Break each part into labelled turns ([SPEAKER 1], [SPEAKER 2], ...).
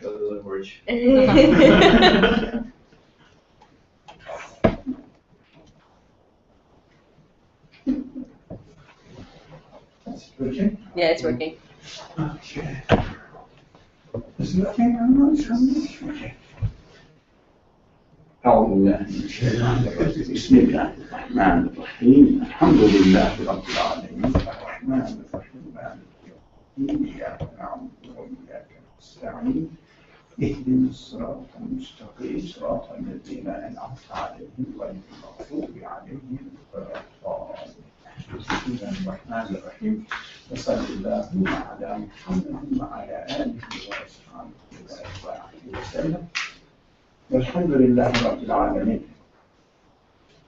[SPEAKER 1] Leverage.
[SPEAKER 2] It's working?
[SPEAKER 3] Yeah, it's working.
[SPEAKER 2] Okay. Is it working? I'm not sure it's working. أعوذ بالله من الشيطان الرجيم بسم الله الرحمن الرحيم الحمد لله رب العالمين الرحمن الرحيم مالك يوم الدين إياك نعبد وإياك نستعين اهدنا الصراط المستقيم صراط الذين أنعمت عليهم غير المغضوب عليهم ولا الضالين بسم الله الرحمن الرحيم وصلى الله على محمد وعلى آله وصحبه وسلم والحمد لله رب العالمين.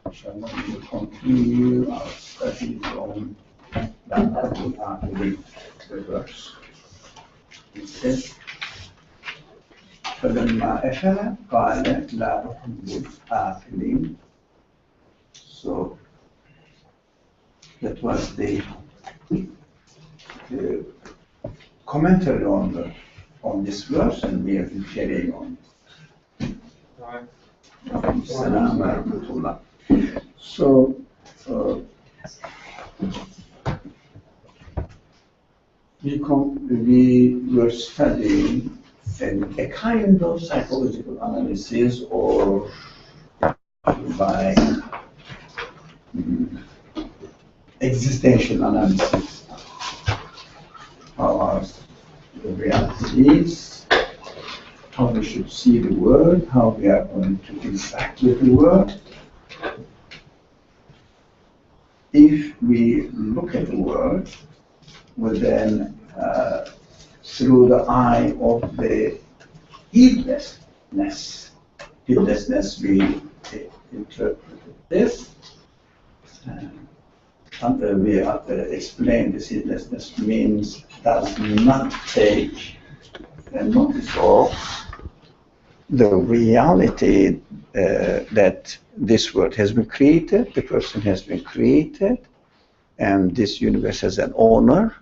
[SPEAKER 2] Inshallah, we will continue our study from the verse. It says, فلما أفل قال لا أحب الآفلين. So that was the commentary on this verse, and we have been carrying on. So we were studying a kind of psychological analysis, or by existential analysis, how our reality is, how we should see the world, how we are going to interact with the world. If we look at the world within through the eye of the heedlessness, we interpret this. We explain this heedlessness means does not take notice of the reality that this world has been created, the person has been created, and this universe has an owner.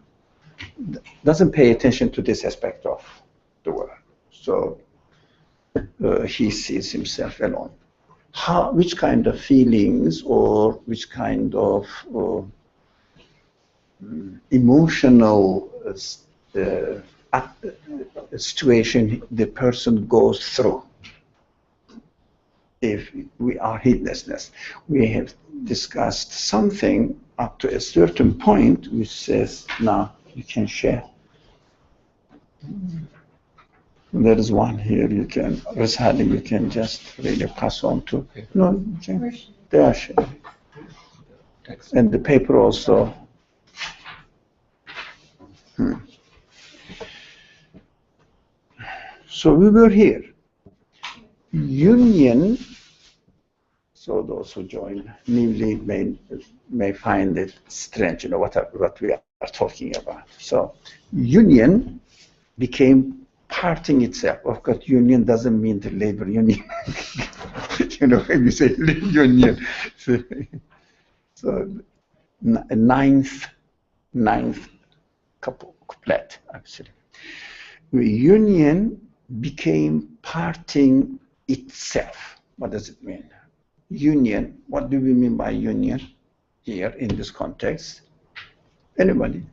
[SPEAKER 2] Doesn't pay attention to this aspect of the world. So he sees himself alone. Which kind of feelings or which kind of emotional situation the person goes through. If we are heedlessness, we have discussed something up to a certain point which says, now you can share. There is one here, you can, Risali, you can just really pass on to. No, you can. They are sharing. And the paper also. So we were here. Union, so those who join newly may find it strange, what we are talking about. So union became parting itself. Of course, union doesn't mean the labor union. When you say union. So ninth couplet, actually. Union became parting itself. What does it mean? Union, what do we mean by union here in this context? Anybody?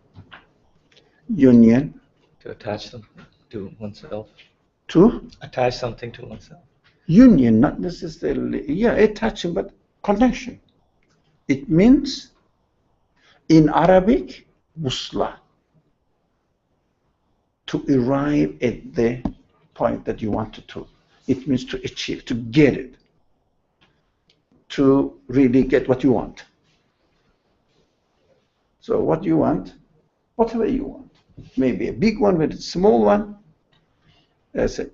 [SPEAKER 2] Union?
[SPEAKER 1] To attach them to oneself.
[SPEAKER 2] To?
[SPEAKER 1] Attach something to oneself.
[SPEAKER 2] Union, not necessarily, attaching, but connection. It means, in Arabic, wusla. To arrive at the point that you wanted to. It means to achieve, to get it. To really get what you want. So what you want, whatever you want. Maybe a big one, maybe a small one. That's it.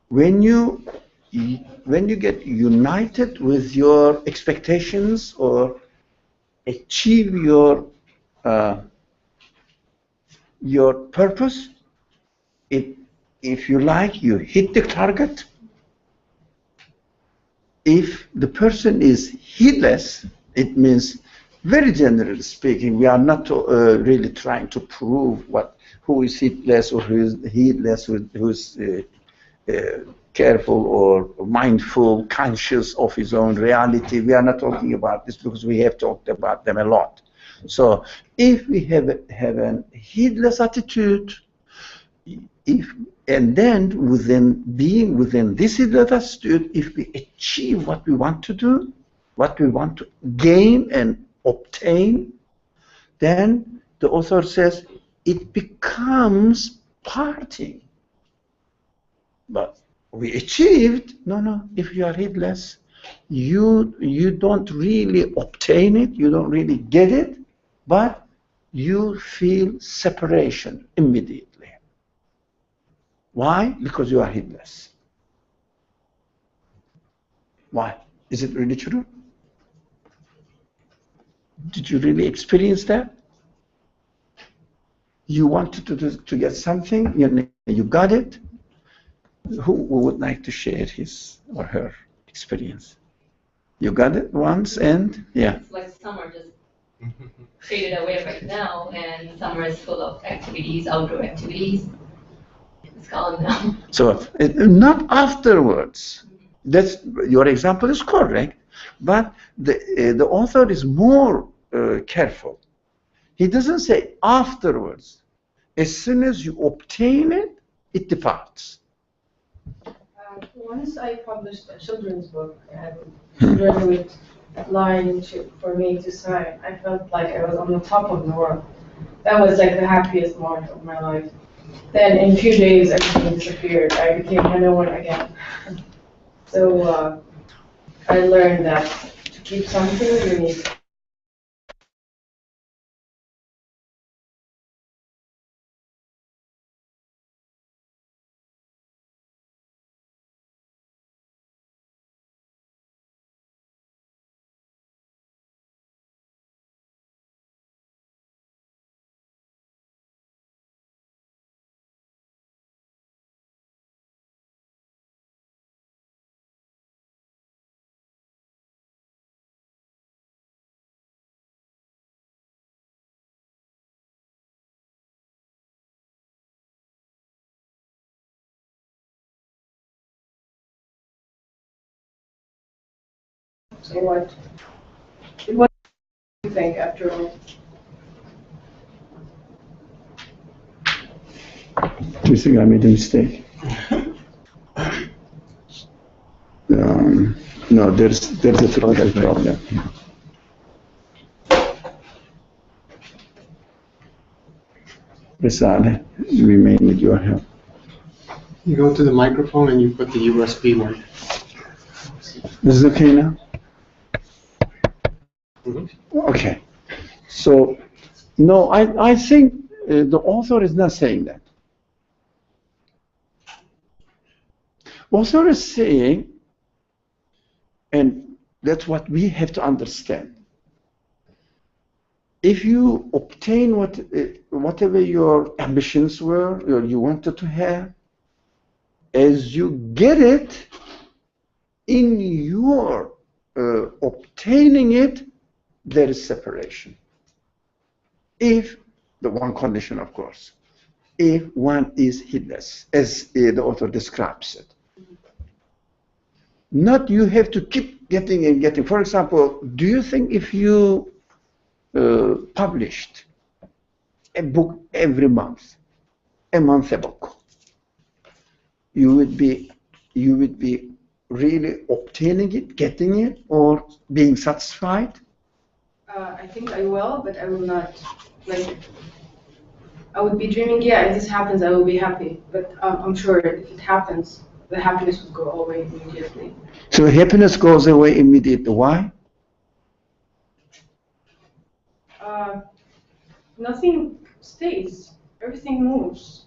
[SPEAKER 2] When you get united with your expectations or achieve your purpose, if you like, you hit the target. If the person is heedless, it means very generally speaking, we are not really trying to prove who is heedless or who is heedless, who is careful or mindful, conscious of his own reality. We are not talking about this because we have talked about them a lot. So if we have a heedless attitude, and then being within this heedless attitude, if we achieve what we want to do, what we want to gain and obtain, then the author says it becomes parting. But we achieved, no, if you are heedless, you don't really obtain it, you don't really get it, but you feel separation immediately. Why? Because you are heedless. Why? Is it really true? Did you really experience that? You wanted to get something, you got it. Who would like to share his or her experience? You got it once and, yeah.
[SPEAKER 3] It's like summer just faded away right now, and summer is full of activities, outdoor activities. It's gone now.
[SPEAKER 2] So, not afterwards. That's, your example is correct, but the author is more careful. He doesn't say afterwards. As soon as you obtain it, it departs.
[SPEAKER 4] Once I published a children's book, and children would line for me to sign. I felt like I was on the top of the world. That was like the happiest moment of my life. Then in a few days, everything disappeared. I became no one again. So I learned that to keep something, you need. So what do you think after all?
[SPEAKER 2] Do you think I made a mistake? No, there's a technical problem. Risale, we may need your help.
[SPEAKER 5] You go to the microphone and you put the USB one.
[SPEAKER 2] This is okay now? Okay. So, no, I think the author is not saying that. Author is saying, and that's what we have to understand. If you obtain whatever your ambitions were, or you wanted to have, as you get it, in your obtaining it, there is separation. If, the one condition of course, if one is heedless, as the author describes it. Not you have to keep getting and getting. For example, do you think if you published a book every month, a book, you would be really obtaining it, getting it, or being satisfied?
[SPEAKER 4] I think I will, but I will not. Like, I would be dreaming, yeah, if this happens, I will be happy. But I'm sure if it happens, the happiness would go away immediately.
[SPEAKER 2] So happiness goes away immediately. Why?
[SPEAKER 4] Nothing stays. Everything moves.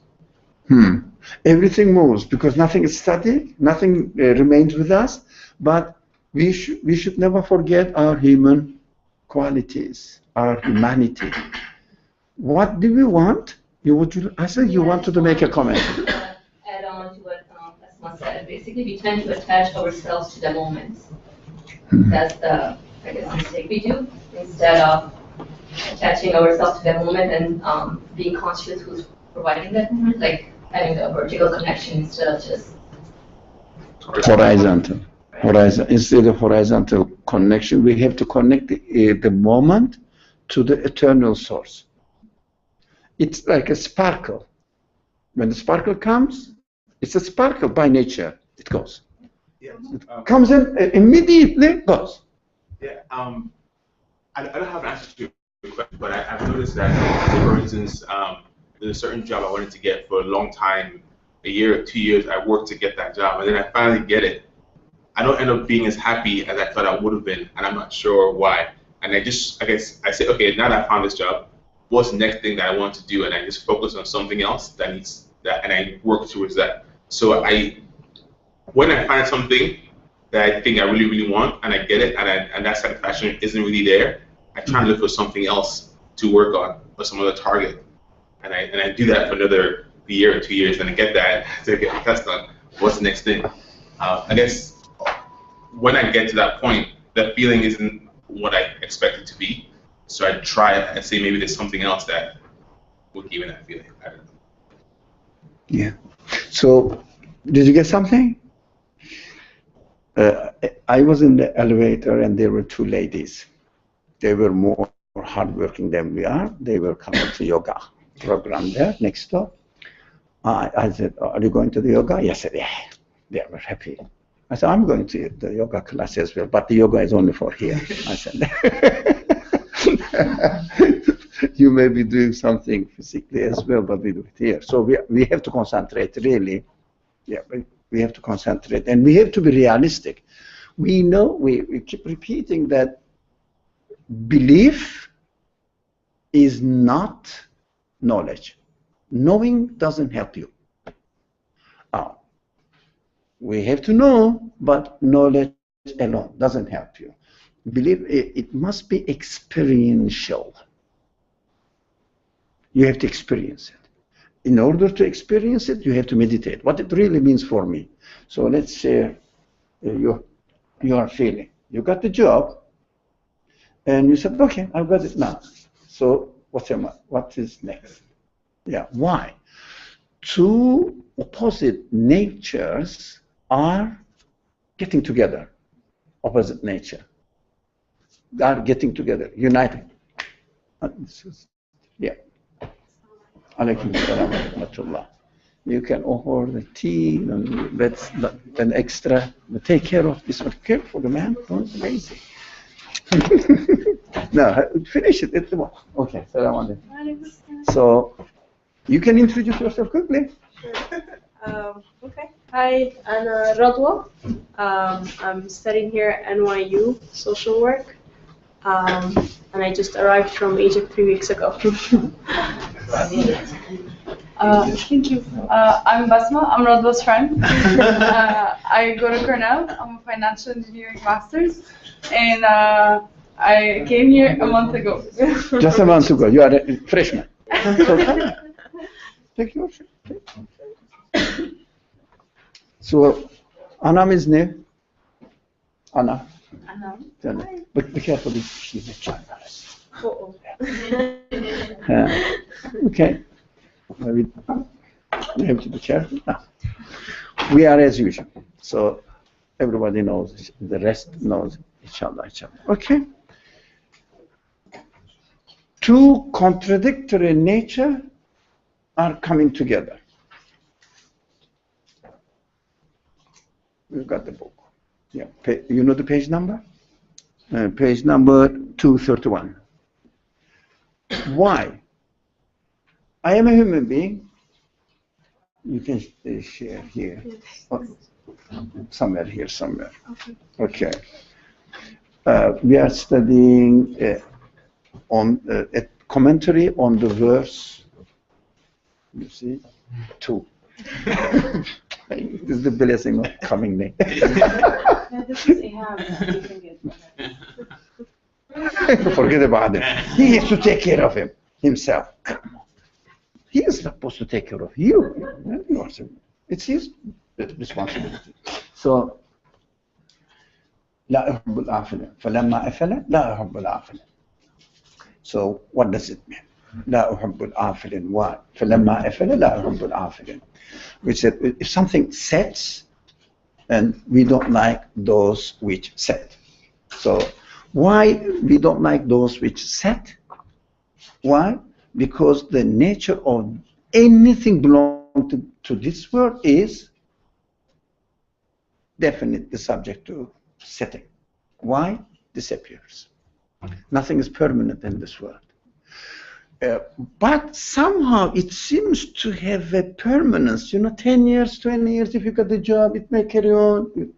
[SPEAKER 2] Everything moves because nothing is static, nothing remains with us, but we should never forget our human qualities, our humanity. What do we want? I said you wanted to make a comment.
[SPEAKER 3] Add on to what Asma said. Basically, we tend to attach ourselves to the moment. That's the I guess, mistake we do, instead of attaching ourselves to that moment and being conscious who's providing that moment, like having a vertical connection instead of just
[SPEAKER 2] horizontal. Instead of horizontal connection, we have to connect the moment to the eternal source. It's like a sparkle. When the sparkle comes, it's a sparkle by nature. It goes.
[SPEAKER 6] Yeah.
[SPEAKER 2] It comes in immediately, goes.
[SPEAKER 6] Yeah. I don't have an answer to your question, but I've noticed that, say, for instance, there's a certain job I wanted to get for a long time, a year or 2 years. I worked to get that job, and then I finally get it. I don't end up being as happy as I thought I would have been, and I'm not sure why. And I guess I say, okay, now that I found this job, what's the next thing that I want to do? And I just focus on something else that needs that, and I work towards that. So when I find something that I think I really, really want, and I get it, and that satisfaction isn't really there, I try and look for something else to work on, or some other target. And I do that for another year or 2 years, and I get that, to get the test done. What's the next thing? I guess when I get to that point, that feeling isn't what I expect it to be. So I try and say maybe there's something else that would give me that feeling. I don't know.
[SPEAKER 2] Yeah. So, did you get something? I was in the elevator and there were two ladies. They were more hardworking than we are. They were coming to yoga program there next door. I said, are you going to the yoga? Yes, I said, yeah. They were happy. I said, I'm going to the yoga class as well, but the yoga is only for here. I said, you may be doing something physically as well, but we do it here. So we have to concentrate, really. Yeah, we have to concentrate, and we have to be realistic. We know, we keep repeating that belief is not knowledge. Knowing doesn't help you. We have to know, but knowledge alone doesn't help you. Believe it must be experiential. You have to experience it. In order to experience it, you have to meditate. What it really means for me. So let's say you are feeling. You got the job, and you said, okay, I've got it now. So what is next? Yeah, why? Two opposite natures are getting together. Opposite nature. They are getting together, uniting. Yeah. Alaykum salam wa rahmatullah. You can offer the tea and that's an extra. Take care of this one. Careful, man. Don't be lazy. No, finish it. Okay. Salam alaikum. So, you can introduce yourself quickly.
[SPEAKER 7] Sure. Okay. Hi, I'm Radwa. I'm studying here at NYU social work. And I just arrived from Egypt 3 weeks ago.
[SPEAKER 8] Thank you. I'm Basma. I'm Radwa's friend. I go to Cornell. I'm a financial engineering master's, and I came here a month ago.
[SPEAKER 2] Just a month ago. You are a freshman. Take your seat. So, Anam is new. Anna. Anna. But be careful, she's a child. Okay. We have to be careful. No. We are as usual. So everybody knows, the rest knows, inshallah. Okay. Two contradictory nature are coming together. We've got the book. Yeah. You know the page number? Page number 231. Why? I am a human being. You can share here. Oh, somewhere here, somewhere. Okay. We are studying on a commentary on the verse. You see, 2. This is the blessing of coming late. Forget about it. He has to take care of himself. He is supposed to take care of you. It's his responsibility. So, لا أحب الآفلين فلما أفل لا أحب الآفلين. So what does it mean? لا أحب الآفلين. Why? فلما أفل لا أحب الآفلين. Which said if something sets, and we don't like those which set. So why we don't like those which set? Why? Because the nature of anything belonging to this world is definitely subject to setting. Why? Disappears. Nothing is permanent in this world. But somehow it seems to have a permanence. 10 years, 20 years, if you got the job, it may carry on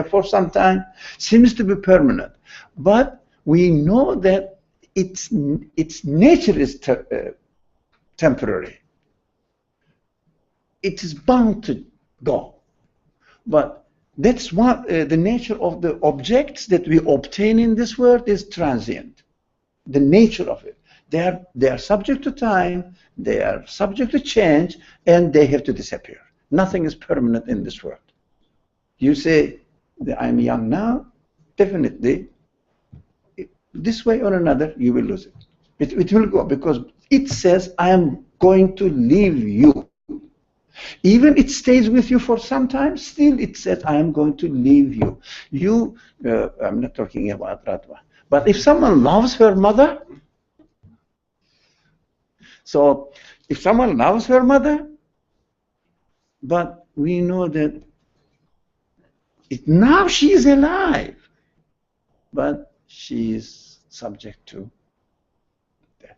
[SPEAKER 2] for some time. Seems to be permanent. But we know that its nature is temporary. It is bound to go. But that's what the nature of the objects that we obtain in this world is transient. The nature of it. They are subject to time, they are subject to change, and they have to disappear. Nothing is permanent in this world. You say, I'm young now, definitely, this way or another, you will lose it. It will go, because it says, I am going to leave you. Even it stays with you for some time, still it says, I am going to leave you. I'm not talking about Radwa. But if someone loves her mother, so if someone loves her mother, but we know that now she is alive, but she is subject to death.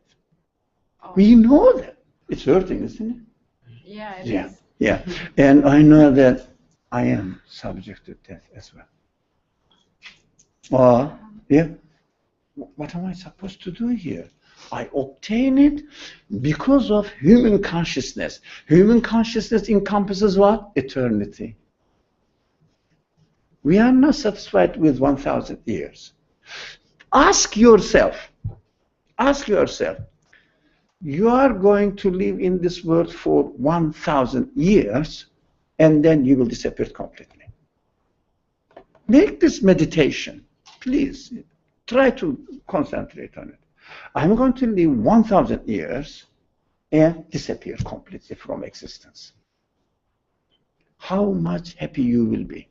[SPEAKER 8] Oh.
[SPEAKER 2] We know that. It's hurting, isn't it?
[SPEAKER 8] Yeah, it is.
[SPEAKER 2] Yeah. And I know that I am subject to death as well. Yeah. What am I supposed to do here? I obtain it because of human consciousness. Human consciousness encompasses what? Eternity. We are not satisfied with 1,000 years. Ask yourself, you are going to live in this world for 1,000 years, and then you will disappear completely. Make this meditation, please. Try to concentrate on it. I'm going to live 1,000 years and disappear completely from existence. How much happy you will be.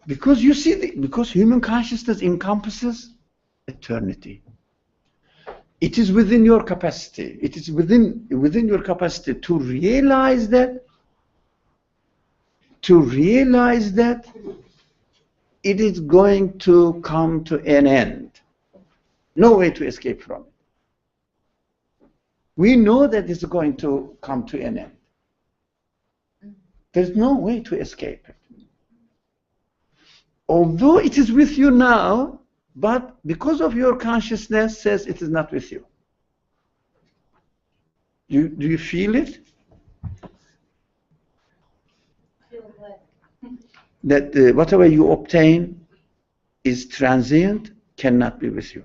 [SPEAKER 2] Because you see, because human consciousness encompasses eternity. It is within your capacity. It is within your capacity to realize that. It is going to come to an end. No way to escape from it. We know that it's going to come to an end. There's no way to escape it. Although it is with you now, but because of your consciousness says it is not with you. Do you feel it? That whatever you obtain is transient, cannot be with you.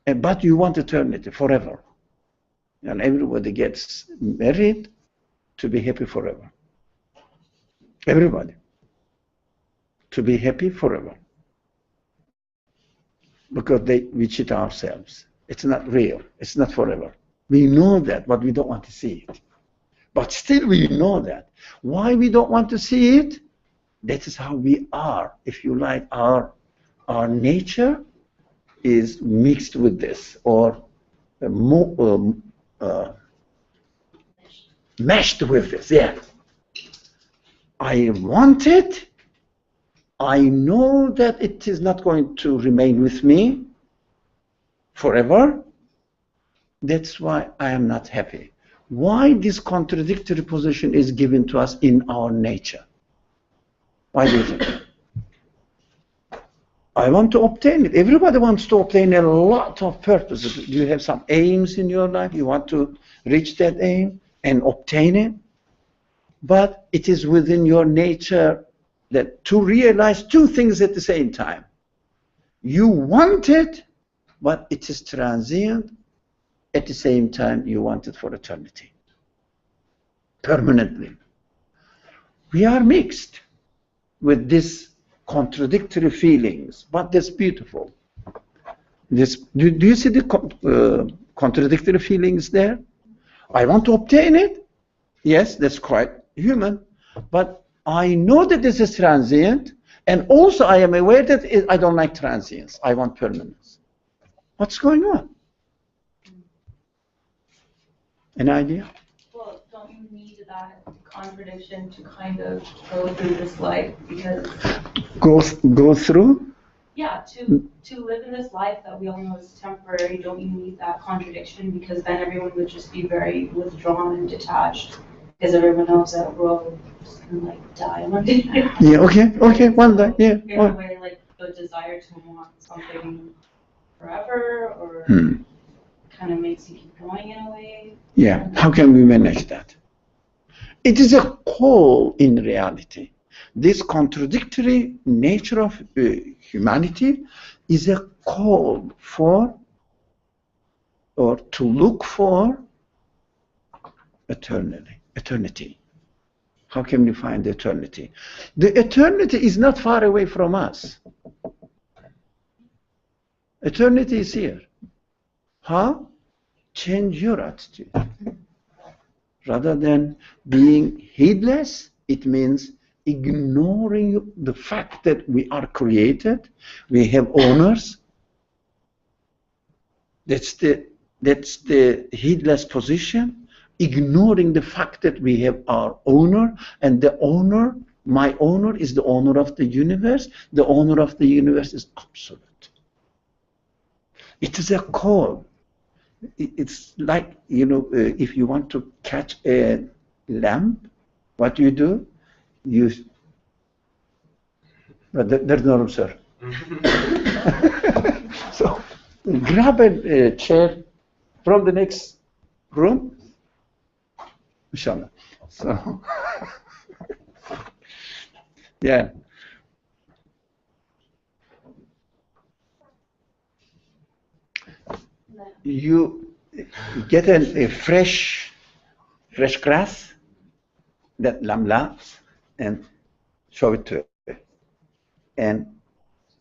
[SPEAKER 2] But you want eternity forever. And everybody gets married to be happy forever. Everybody. To be happy forever. Because we cheat ourselves. It's not real. It's not forever. We know that, but we don't want to see it. But still we know that. Why we don't want to see it? That is how we are. If you like, our nature is mixed with this, or meshed with this. Yeah. I want it. I know that it is not going to remain with me forever. That's why I am not happy. Why this contradictory position is given to us in our nature? Why do you think? I want to obtain it. Everybody wants to obtain a lot of purposes. Do you have some aims in your life? You want to reach that aim and obtain it? But it is within your nature that to realize two things at the same time. You want it, but it is transient. At the same time, you want it for eternity. Permanently. We are mixed. with these contradictory feelings, but that's beautiful. Do you see the contradictory feelings there? I want to obtain it. Yes, that's quite human. But I know that this is transient, and also I am aware that I don't like transience. I want permanence. What's going on? An idea?
[SPEAKER 9] Well, don't you need that contradiction to kind of go through this life? Because
[SPEAKER 2] Go through?
[SPEAKER 9] yeah, to live in this life that we all know is temporary, don't you need that contradiction? Because then everyone would just be very withdrawn and detached, because everyone knows that we're all just gonna like die one day.
[SPEAKER 2] Yeah, okay, one day, yeah.
[SPEAKER 9] In a way, like the desire to want something forever, or kind of makes you keep going in a way.
[SPEAKER 2] Yeah, how can we manage that? It is a call in reality. This contradictory nature of humanity is a call for, or to look for, eternity. How can we find eternity? The eternity is not far away from us. Eternity is here. How? Change your attitude. Rather than being heedless, it means ignoring the fact that we are created, we have owners. That's the heedless position, ignoring the fact that we have our owner, and the owner, my owner, is the owner of the universe. The owner of the universe is absolute. It is a call. It's like, if you want to catch a lamp, what do? But there's no room, sir. So grab a chair from the next room, inshallah. So yeah. You get a fresh grass, that lamla, and show it to it. And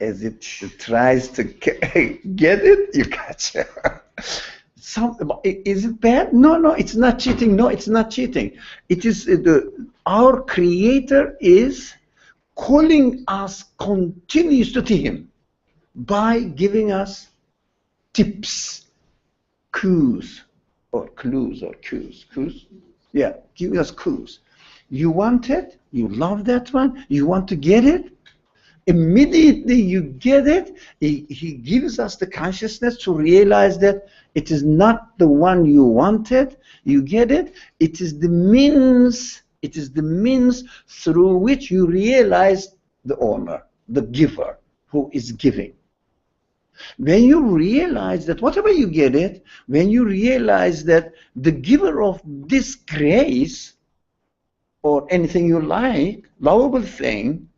[SPEAKER 2] as it tries to get it, you catch it. Is it bad? No, it's not cheating. No, it's not cheating. It is our Creator is calling us continuously to Him by giving us tips. Clues. Yeah, giving us clues. You want it, you love that one, you want to get it, immediately you get it, he gives us the consciousness to realize that it is not the one you wanted, you get it, it is the means through which you realize the owner, the giver, who is giving. When you realize that whatever you get it, when you realize that the giver of this grace, or anything you like, lovable thing,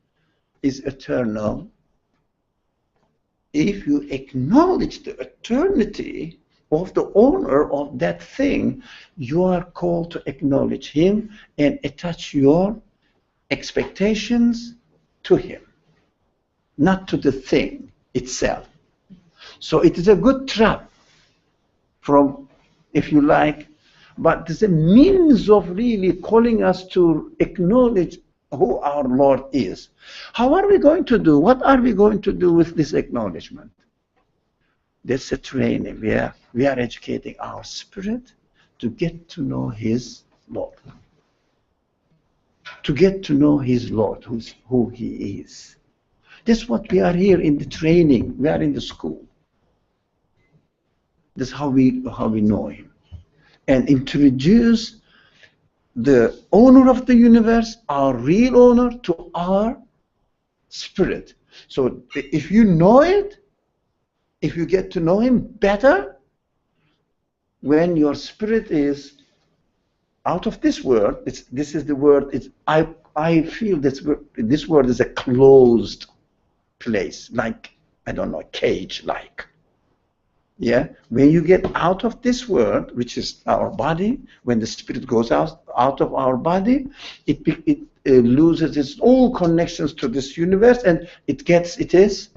[SPEAKER 2] is eternal, if you acknowledge the eternity of the owner of that thing, you are called to acknowledge him and attach your expectations to him, not to the thing itself. So it is a good trap from, if you like, but it's a means of really calling us to acknowledge who our Lord is. How are we going to do? What are we going to do with this acknowledgement? That's a training. We are educating our spirit to get to know His Lord. To get to know His Lord, who He is. That's what we are here in the training. We are in the school. That's how we know Him. And introduce the owner of the universe, our real owner, to our spirit. So if you know it, if you get to know Him better, when your spirit is out of this world, this is the word, I feel this word is a closed place, like, I don't know, cage-like. Yeah, when you get out of this world, which is our body, when the spirit goes out of our body, it loses its all connections to this universe, and it is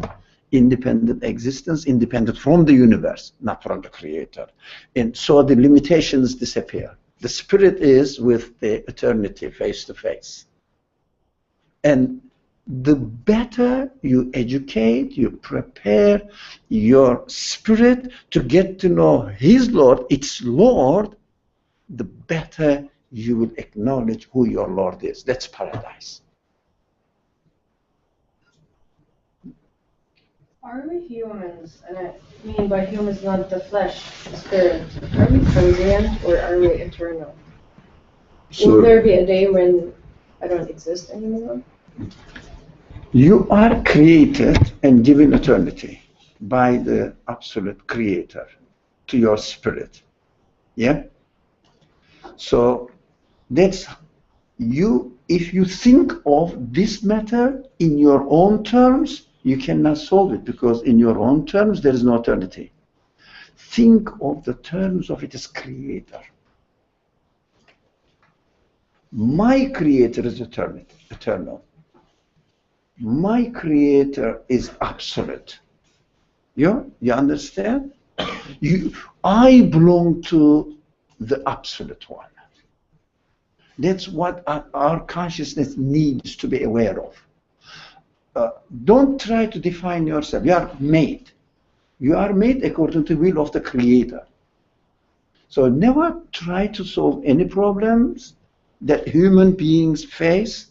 [SPEAKER 2] independent existence, independent from the universe, not from the creator. And so the limitations disappear. The spirit is with the eternity face to face. And the better you educate, you prepare your spirit to get to know his Lord, its Lord, the better you will acknowledge who your Lord is. That's paradise.
[SPEAKER 4] Are we humans, and I mean by humans not the flesh, the spirit, are we transient or are we eternal? Will there be a day when I don't exist anymore?
[SPEAKER 2] You are created and given eternity by the absolute creator to your spirit. Yeah? So that's you. If you think of this matter in your own terms, you cannot solve it, because in your own terms there is no eternity. Think of the terms of its creator. My creator is eternal. My creator is absolute. You understand? I belong to the absolute one. That's what our consciousness needs to be aware of. Don't try to define yourself. You are made. You are made according to the will of the creator. So never try to solve any problems that human beings face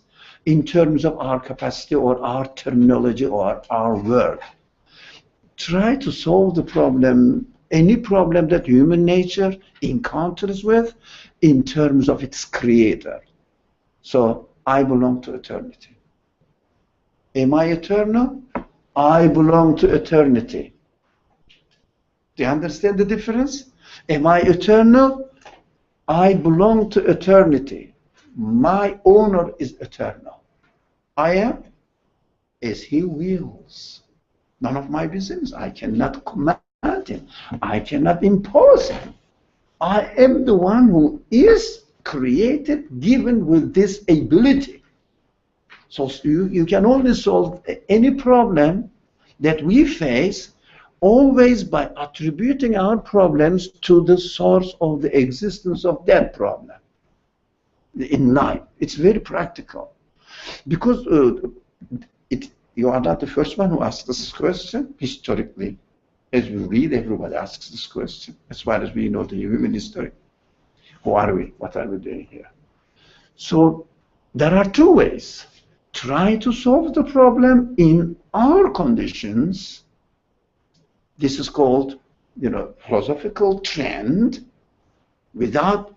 [SPEAKER 2] in terms of our capacity or our terminology or our work. Try to solve the problem, any problem that human nature encounters with, in terms of its creator. So I belong to eternity. Am I eternal? I belong to eternity. Do you understand the difference? Am I eternal? I belong to eternity. My owner is eternal. I am as he wills. None of my business. I cannot command him. I cannot impose him. I am the one who is created, given with this ability. So you can only solve any problem that we face always by attributing our problems to the source of the existence of that problem in life. It's very practical. Because you are not the first one who asked this question. Historically, as we read, everybody asks this question, as far as we know the human history. Who are we? What are we doing here? So there are two ways. Try to solve the problem in our conditions. This is called, philosophical trend, without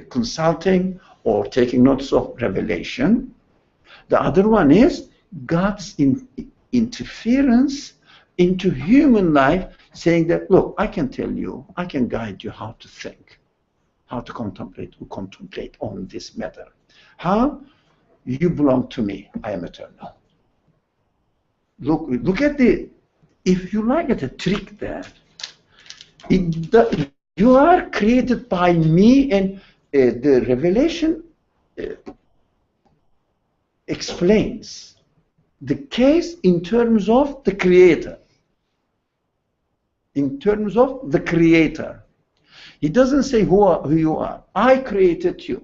[SPEAKER 2] consulting or taking notes of revelation. The other one is God's interference into human life, saying that, look, I can tell you, I can guide you how to think, how to contemplate on this matter. How? You belong to me. I am eternal. Look at if you like at a trick there, you are created by me, and the revelation explains the case in terms of the creator. In terms of the creator. He doesn't say who you are. I created you.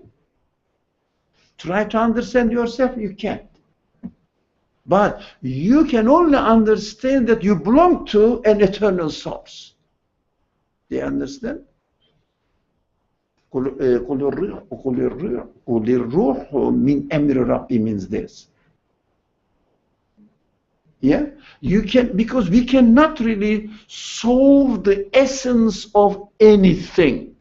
[SPEAKER 2] Try to understand yourself, you can't. But you can only understand that you belong to an eternal source. Do you understand? قُلِ الرُّوحُ مِنْ أَمْرِ رَبِّي means this. Yeah? You can, because we cannot really solve the essence of anything.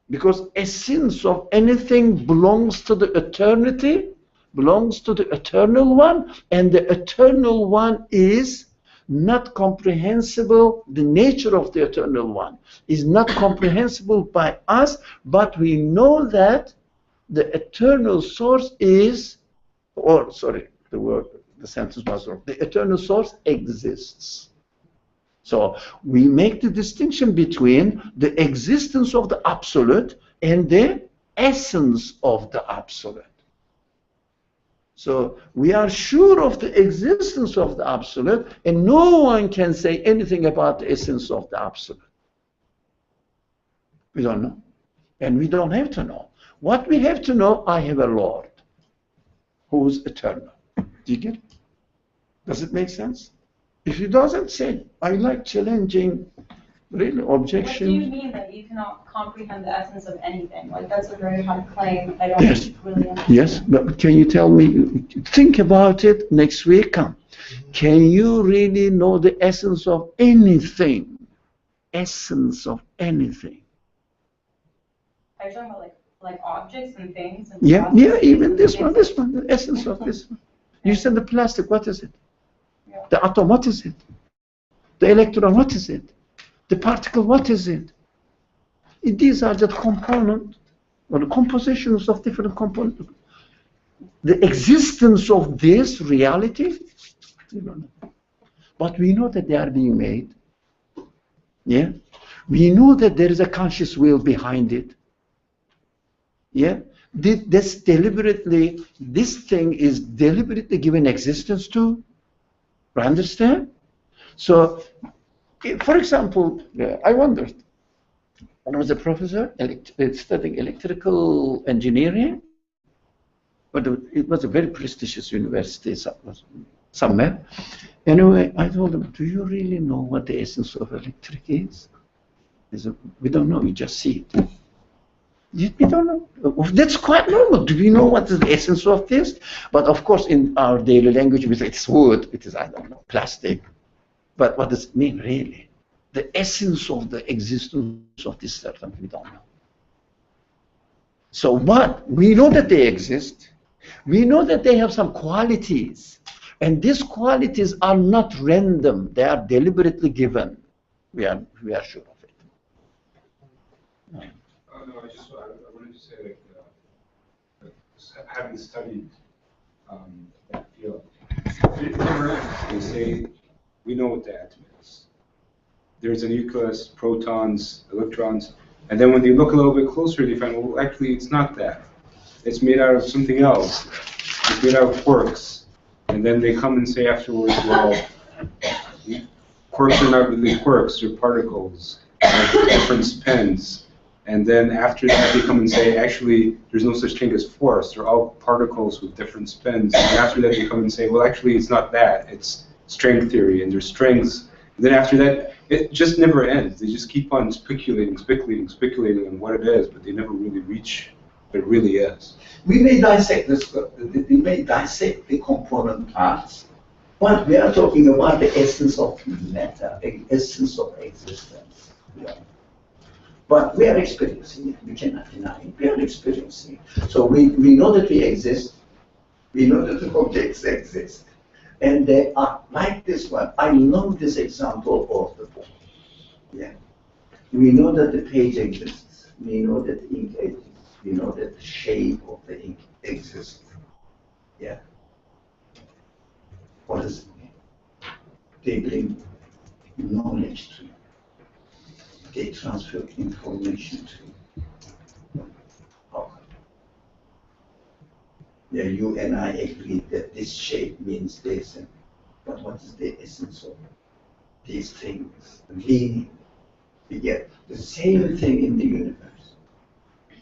[SPEAKER 2] Because essence of anything belongs to the eternity, belongs to the eternal one, and the eternal one is not comprehensible. The nature of the eternal one is not comprehensible by us, but we know that the eternal source is, the sentence was wrong. The eternal source exists. So we make the distinction between the existence of the absolute and the essence of the absolute. So we are sure of the existence of the absolute, and no one can say anything about the essence of the absolute. We don't know. And we don't have to know. What we have to know, I have a Lord who is eternal. Do you get it? Does it make sense? If it doesn't, say, I like challenging really objections.
[SPEAKER 9] What do you mean that you cannot comprehend the essence of anything? Like, that's a very hard claim. I don't
[SPEAKER 2] Yes.
[SPEAKER 9] really understand.
[SPEAKER 2] Yes, but can you tell me, think about it next week, come. Can you really know the essence of anything? Essence of anything?
[SPEAKER 9] Are you talking about like objects and things? And
[SPEAKER 2] Yeah,
[SPEAKER 9] processes
[SPEAKER 2] even
[SPEAKER 9] and
[SPEAKER 2] this
[SPEAKER 9] things?
[SPEAKER 2] one, the essence of this one. You said the plastic, what is it?
[SPEAKER 9] Yeah.
[SPEAKER 2] The atom, what is it? The electron, what is it? The particle, what is it? These are the components, or the compositions of different components. The existence of this reality, we don't know. But we know that they are being made. Yeah? We know that there is a conscious will behind it. Yeah? This thing is deliberately given existence to. Understand? So, for example, I wondered, when I was a professor studying electrical engineering, but it was a very prestigious university somewhere. Anyway, I told him, do you really know what the essence of electric is? He said, we don't know, we just see it. We don't know. That's quite normal. Do we know what is the essence of this? But of course, in our daily language, we say it's wood, it is, I don't know, plastic. But what does it mean, really? The essence of the existence of this certain, we don't know. So what? We know that they exist. We know that they have some qualities. And these qualities are not random. They are deliberately given. We are sure of it.
[SPEAKER 10] No, I wanted to say having studied that field, they say we know what the atom is. There's a nucleus, protons, electrons, and then when they look a little bit closer, they find, well, actually, it's not that. It's made out of something else. It's made out of quarks. And then they come and say afterwards, well, quarks are not really quarks, they're particles, different spins. And then after that, they come and say, actually, there's no such thing as force. They're all particles with different spins. And after that, they come and say, well, actually, it's not that. It's string theory, and there's strings. And then after that, it just never ends. They just keep on speculating on what it is, but they never really reach what it really is.
[SPEAKER 2] We may dissect this, we may dissect the component parts, but we are talking about the essence of matter, the essence of existence. Yeah. But we are experiencing it. We cannot deny it. We are experiencing it. So we know that we exist. We know that the objects exist. And they are like this one. I love this example of the book. Yeah. We know that the page exists. We know that the ink exists. We know that the shape of the ink exists. Yeah. What does it mean? They bring knowledge to you. They transfer information to you. Oh. Yeah, you and I agree that this shape means this, but what is the essence of these things? The meaning. We get the same thing in the universe.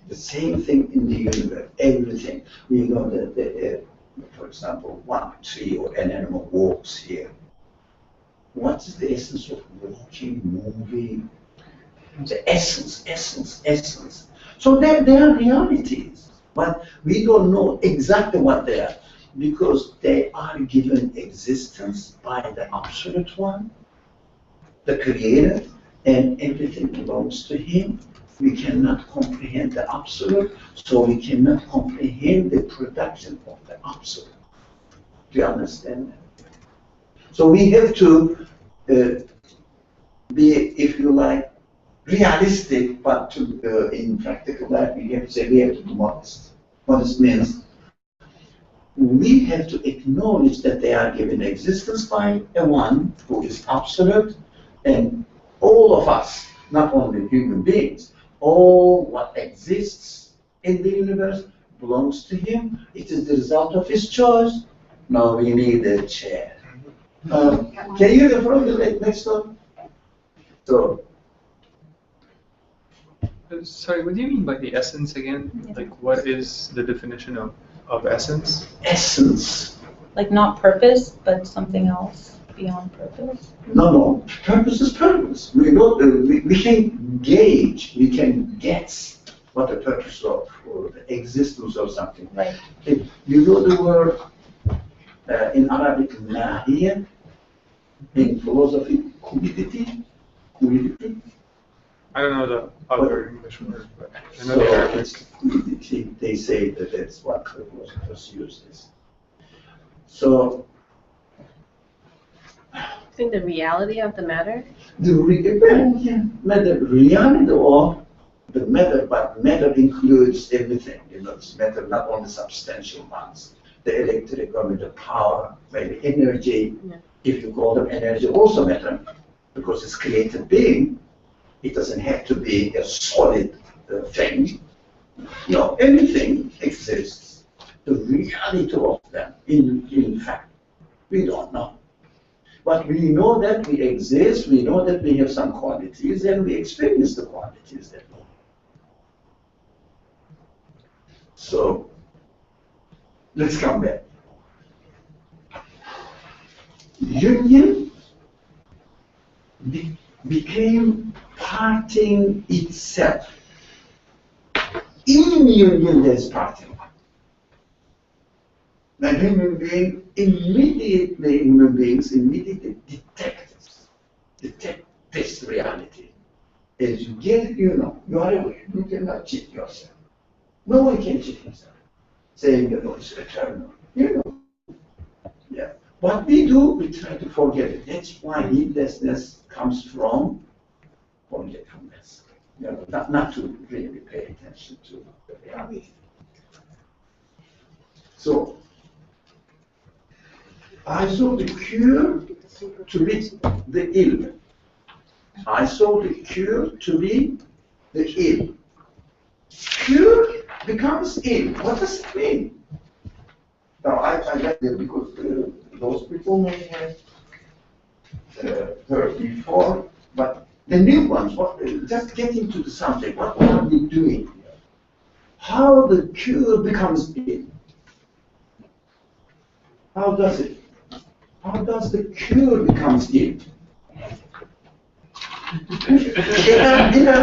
[SPEAKER 2] The same thing in the universe, everything. We know that, for example, one tree or an animal walks here. What is the essence of walking, moving? The essence. So they are realities, but we don't know exactly what they are because they are given existence by the absolute one, the creator, and everything belongs to him. We cannot comprehend the absolute, so we cannot comprehend the production of the absolute. Do you understand that? So we have to be, if you like, realistic, but in practical life, we have to say we have to be modest. Modest means we have to acknowledge that they are given existence by a one who is absolute, And all of us, not only human beings, all what exists in the universe belongs to him. It is the result of his choice. Now we need a chair. Can you refer to the next one? So,
[SPEAKER 11] Sorry, what do you mean by the essence again? Like, what is the definition of essence?
[SPEAKER 2] essence.
[SPEAKER 9] Like not purpose, but something else beyond purpose.
[SPEAKER 2] No. Purpose is purpose. We don't. We can gauge. We can guess what the purpose of or the existence of something.
[SPEAKER 9] Right.
[SPEAKER 2] If you know the word in Arabic, nahiya, in philosophy, quiddity.
[SPEAKER 11] I don't know the other English word, but I know
[SPEAKER 2] So,
[SPEAKER 11] the Arabic.
[SPEAKER 2] they say that that's what the philosophers use this. So,
[SPEAKER 12] I think the reality of the matter.
[SPEAKER 2] the reality of the matter, but matter includes everything. You know, it's matter not only substantial ones, the electric or the power, maybe energy.
[SPEAKER 12] Yeah.
[SPEAKER 2] If you call them energy, also matter, because it's created being. It doesn't have to be a solid thing. No, anything exists. The reality of them, in fact, we don't know. But we know that we exist, we know that we have some qualities, and we experience the qualities that we have. So, let's come back. Union became parting itself. In union, there's parting. And human beings immediately detect this reality. As you get it, you know, you are aware, you cannot cheat yourself. No one can cheat himself, saying, you know, it's eternal. You know. Yeah. What we do, we try to forget it. That's why heedlessness comes from forgetfulness. You know, not to really pay attention to the reality. So, I saw the cure to be the ill. I saw the cure to be the ill. Cure becomes ill. What does it mean? Now, I like that because those people may have heard before, but the new ones, just getting to the subject, what are we doing here? How the cure becomes ill? How does it? How does the cure becomes ill?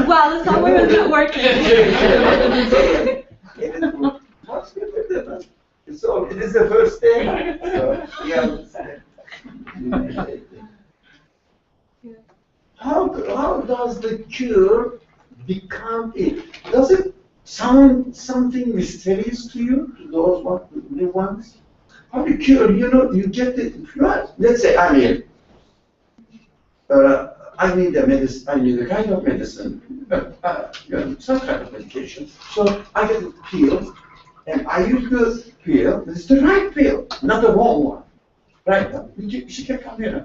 [SPEAKER 7] Well, the software is not working.
[SPEAKER 2] So it is the first day. So, how does the cure become ill? Does it sound something mysterious to you, to those new ones? How do you cure? You know, you get it. Right. Let's say I'm ill. I need a medicine. I need a kind of medicine, you know, some kind of medication. So I get a pill, and I use the pill. It's the right pill, not the wrong one. Right? She can come here.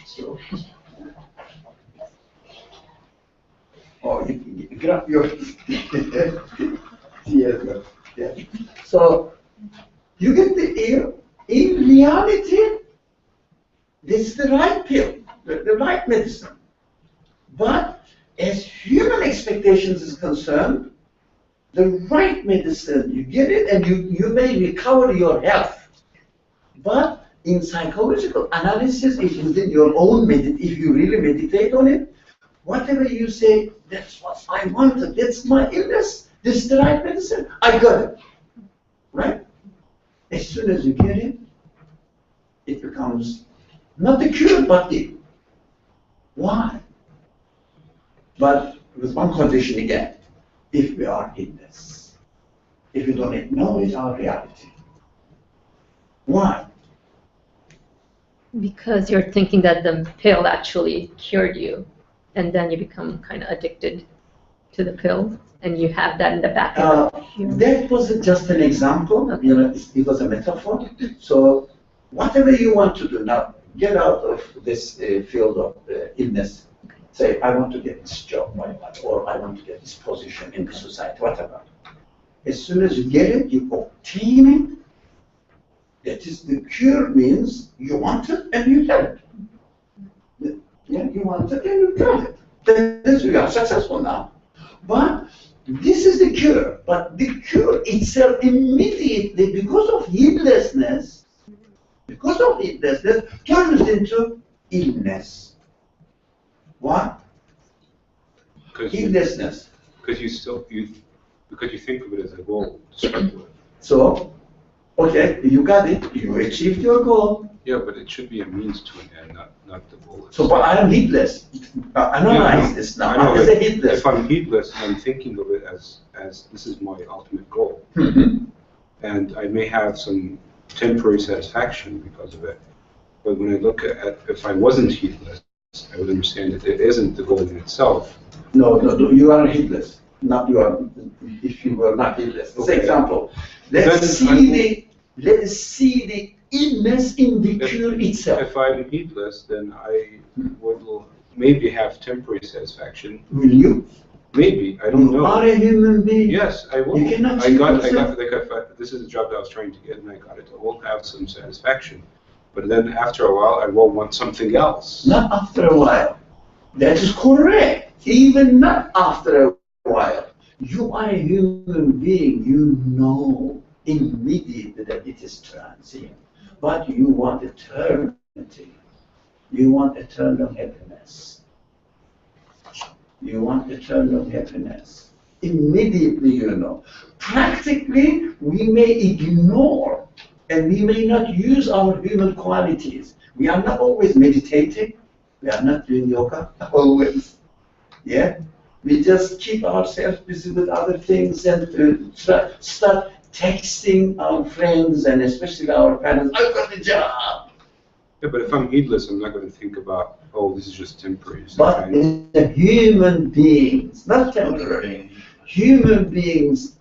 [SPEAKER 2] So, you grab your yeah. So you get the pill. In reality, this is the right pill. The right medicine. But as human expectations is concerned, the right medicine, you get it and you may recover your health. But in psychological analysis, if within your own if you really meditate on it, whatever you say, that's what I wanted, that's my illness, this is the right medicine, I got it. Right? As soon as you get it, it becomes not the cure, but the why? But with one condition again, if we are in this, if we don't acknowledge our reality. Why?
[SPEAKER 3] Because you're thinking that the pill actually cured you, and then you become kind of addicted to the pill, and you have that in the back of your
[SPEAKER 2] that was just an example. Okay. You know, it was a metaphor. So whatever you want to do now, get out of this field of illness. Say, I want to get this job, or I want to get this position in the society, whatever. As soon as you get it, you obtain it. That is, the cure means you want it and you have it. Yeah, you want it and you got it. That is, you are successful now. But this is the cure. But the cure itself immediately, because of heedlessness, turns into illness. What? Heedlessness.
[SPEAKER 10] Because you think of it as a goal to start with.
[SPEAKER 2] So, okay, you got it. You achieved your goal.
[SPEAKER 10] Yeah, but it should be a means to an end, not the goal.
[SPEAKER 2] So, but I am heedless. Analyze this now.
[SPEAKER 10] I know,
[SPEAKER 2] As a heedless.
[SPEAKER 10] if I'm heedless, I'm thinking of it as this is my ultimate goal. And I may have some temporary satisfaction because of it. But when I look at, if I wasn't heedless, I would understand that it isn't the goal in itself.
[SPEAKER 2] No, you are heedless. Not you are. If you were not heedless. For example, let's see the illness in the cure itself.
[SPEAKER 10] If I'm heedless, then I will maybe have temporary satisfaction.
[SPEAKER 2] Will you?
[SPEAKER 10] Maybe, I don't know.
[SPEAKER 2] You are a human being.
[SPEAKER 10] Yes, I will.
[SPEAKER 2] You cannot
[SPEAKER 10] this is a job that I was trying to get and I got it. I will have some satisfaction. But then after a while, I will want something else.
[SPEAKER 2] Not after a while. That is correct. Even not after a while. You are a human being. You know immediately that it is transient. But you want eternity. You want eternal happiness. You want eternal happiness. Immediately you know. Practically, we may ignore and we may not use our human qualities. We are not always meditating. We are not doing yoga always. Yeah? We just keep ourselves busy with other things and start texting our friends and especially our parents, I've got a job.
[SPEAKER 10] Yeah, but if I'm heedless, I'm not going to think about, oh, this is just temporary.
[SPEAKER 2] But human beings, not temporary, human beings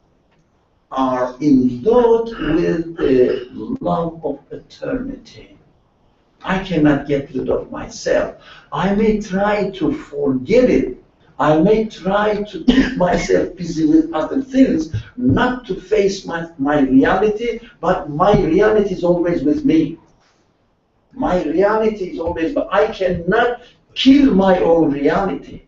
[SPEAKER 2] are endowed with the love of eternity. I cannot get rid of myself. I may try to forget it. I may try to keep myself busy with other things, not to face my reality, but my reality is always with me. My reality is always, but I cannot kill my own reality.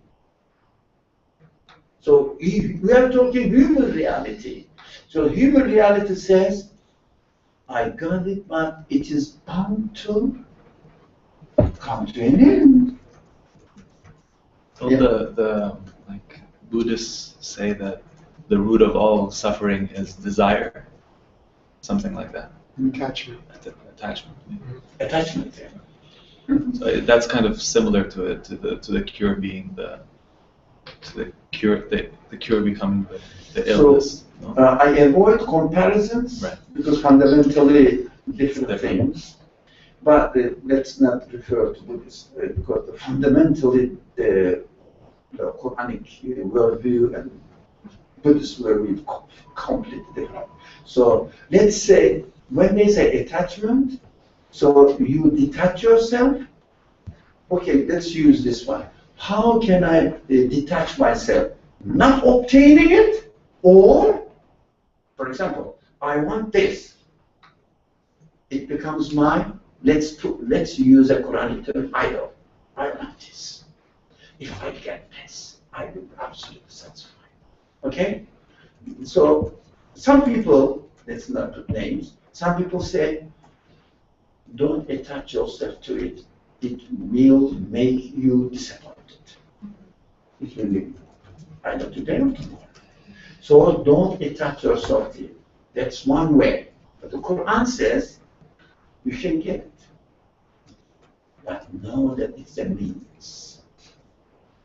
[SPEAKER 2] So if we are talking human reality. So human reality says, I got it, but it is bound to come to an end.
[SPEAKER 1] Don't the like Buddhists say that the root of all suffering is desire, something like that.
[SPEAKER 5] Attachment.
[SPEAKER 1] Attachment. Yeah.
[SPEAKER 2] Attachment.
[SPEAKER 1] So that's kind of similar to it, to the cure being the cure becoming the illness.
[SPEAKER 2] So, no? I avoid comparisons, right, because fundamentally different things. But let's not refer to Buddhists because fundamentally the Quranic worldview and Buddhist worldview completely different. So let's say when they say attachment, so you detach yourself. Okay, let's use this one. How can I detach myself? Not obtaining it, or, for example, I want this. It becomes mine. Let's use a Quranic term, idol. I want this. If I get this, I will be absolutely satisfied. Okay? So some people, let's not put names, some people say, don't attach yourself to it. It will make you disappointed. It will be either today or tomorrow. So don't attach yourself to it. That's one way. But the Quran says you can get it. But know that it's a means.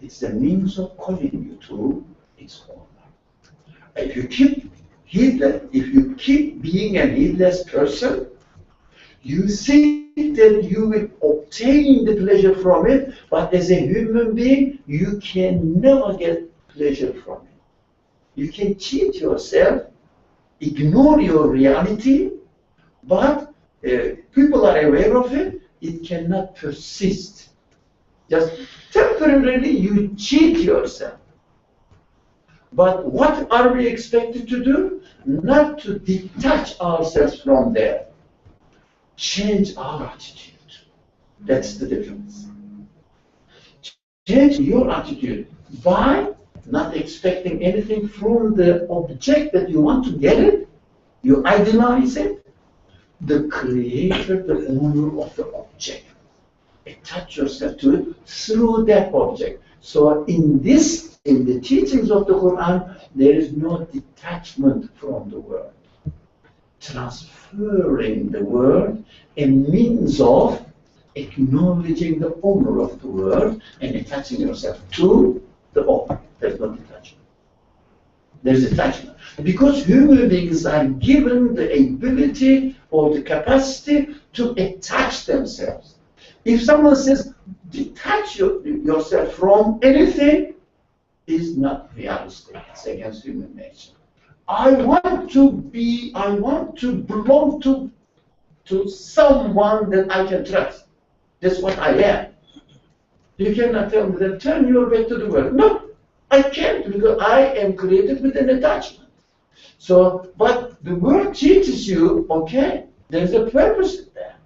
[SPEAKER 2] It's a means of calling you to its owner. If you keep heedless, if you keep being a heedless person, you think that you will obtain the pleasure from it, but as a human being, you can never get pleasure from it. You can cheat yourself, ignore your reality, but people are aware of it. it cannot persist. Just temporarily you cheat yourself. But what are we expected to do? Not to detach ourselves from there. Change our attitude. That's the difference. Change your attitude by not expecting anything from the object that you want to get it. You idealize it. The creator, the owner of the object. Attach yourself to it through that object. So in the teachings of the Quran, there is no detachment from the world. Transferring the world, a means of acknowledging the owner of the world and attaching yourself to the owner. There's no detachment. There's attachment. Because human beings are given the ability or the capacity to attach themselves. If someone says, detach yourself from anything, is not realistic. It's against human nature. I want to belong to someone that I can trust. That's what I am. You cannot tell me that turn your back to the world. No, I can't, because I am created with an attachment. So, but the world teaches you, okay, there's a purpose in that.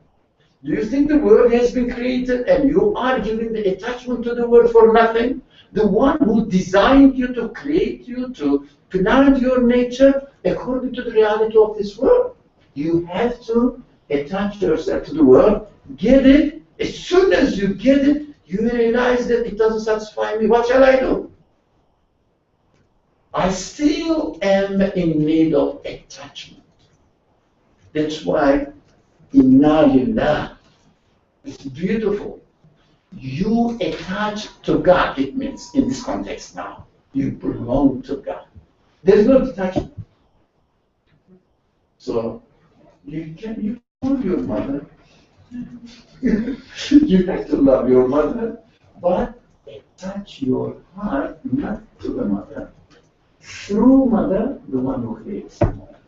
[SPEAKER 2] Do you think the world has been created and you are giving the attachment to the world for nothing? The one who designed you to create you, to plan your nature according to the reality of this world. You have to attach yourself to the world, get it. As soon as you get it, you realize that it doesn't satisfy me. What shall I do? I still am in need of attachment. That's why Inna Lillah is beautiful. You attach to God, it means, in this context now. You belong to God. There's no detachment. So, you love your mother. You have to love your mother, but attach your heart not to the mother. Through mother, the one who creates the mother.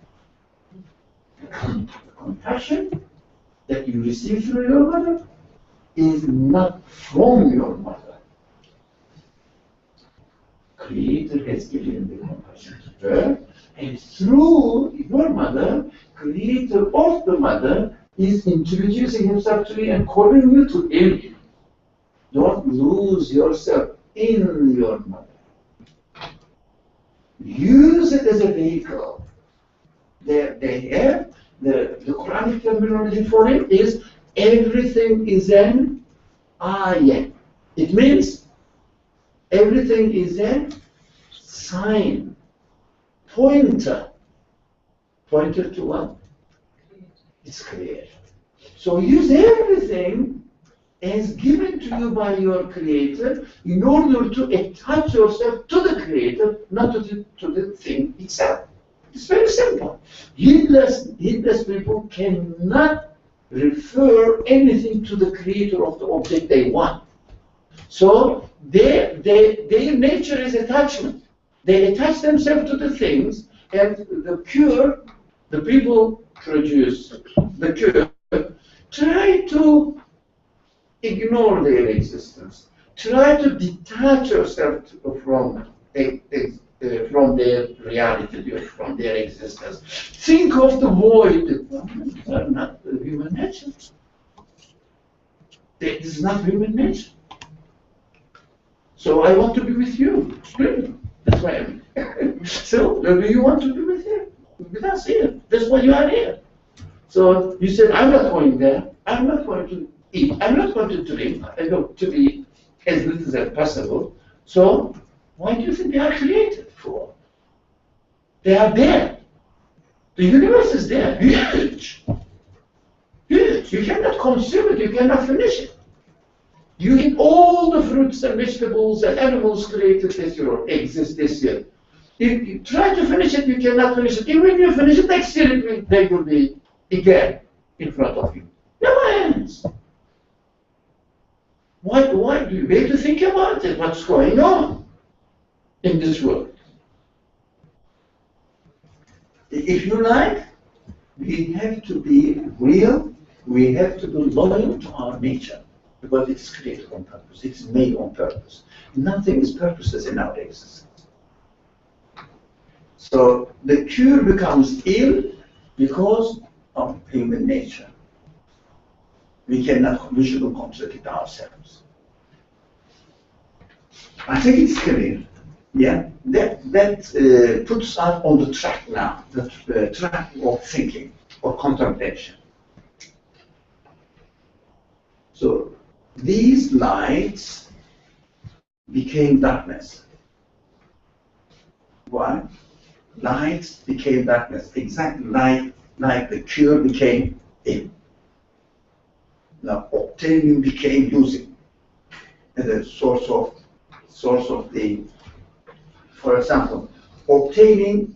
[SPEAKER 2] The compassion that you receive through your mother is not from your mother. Creator has given the compassion to her, and through your mother, creator of the mother is introducing himself to you and calling you to him. Don't lose yourself in your mother. Use it as a vehicle. The Quranic terminology for it is everything is an ayah. It means everything is a sign, pointer. Pointer to what? It's creation. So use everything as given to you by your creator in order to attach yourself to the creator, not to the thing itself. It's very simple. Heedless people cannot refer anything to the creator of the object they want. So their nature is attachment. They attach themselves to the things, and the people produce the cure, try to ignore their existence. Try to detach yourself from their reality, from their existence. Think of the void. They are not human nature. This is not human nature. So I want to be with you. That's why I'm So do you want to be with him? With us here. That's why you are here. So you said, I'm not going there. I'm not going to eat. I'm not going to drink. I go to be as little as possible. So why do you think they are created for? They are there. The universe is there. Huge. Huge. You cannot consume it. You cannot finish it. You eat all the fruits and vegetables and animals created this year or exist this year. If you try to finish it, you cannot finish it. Even when you finish it next year, they will be again in front of you. Never ends. Why do you have to think about it? What's going on in this world? If you like, we have to be real We have to be loyal to our nature because it's created on purpose. It's made on purpose. Nothing is purposeless in our existence. So the cure becomes ill because of human nature. We shouldn't contradict ourselves. I think it's clear. Yeah, that puts us on the track now, the track of thinking or contemplation. So these lights became darkness. Why? Lights became darkness, exactly like the cure became ill. Now obtaining became losing. And the source of the, for example, obtaining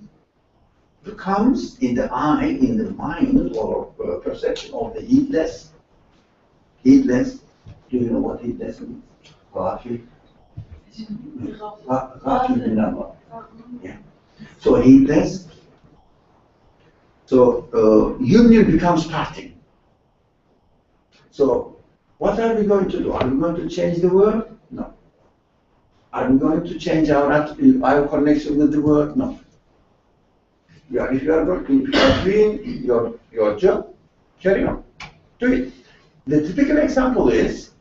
[SPEAKER 2] becomes in the eye, in the mind or perception of the heedless. Heedless, do you know what heedless means? Ghafil. Yeah. So heedless. So union becomes parting. So what are we going to do? Are we going to change the world? No. Are we going to change our connection with the world? No. Yeah, if you are doing your job, carry on. Do it. The typical example is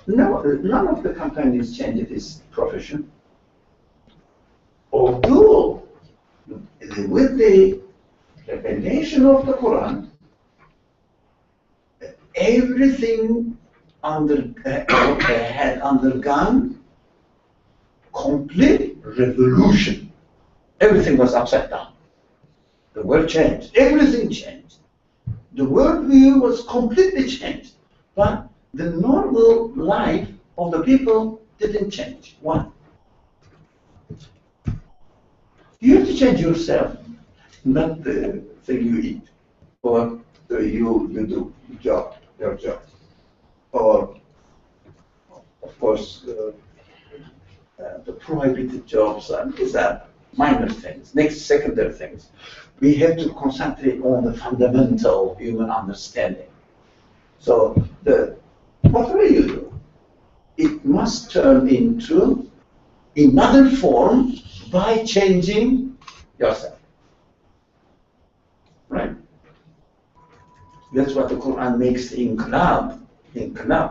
[SPEAKER 2] none of the companies changed its profession. Although with the revelation of the Quran, everything had undergone complete revolution. Everything was upside down. The world changed. Everything changed. The world view was completely changed. But the normal life of the people didn't change. Why? You have to change yourself, not the thing you eat, or you do your job, or of course the prohibited jobs. These are minor things, secondary things. We have to concentrate on the fundamental human understanding. So whatever you do, it must turn into another form by changing yourself. Right? That's what the Quran makes the inqilab,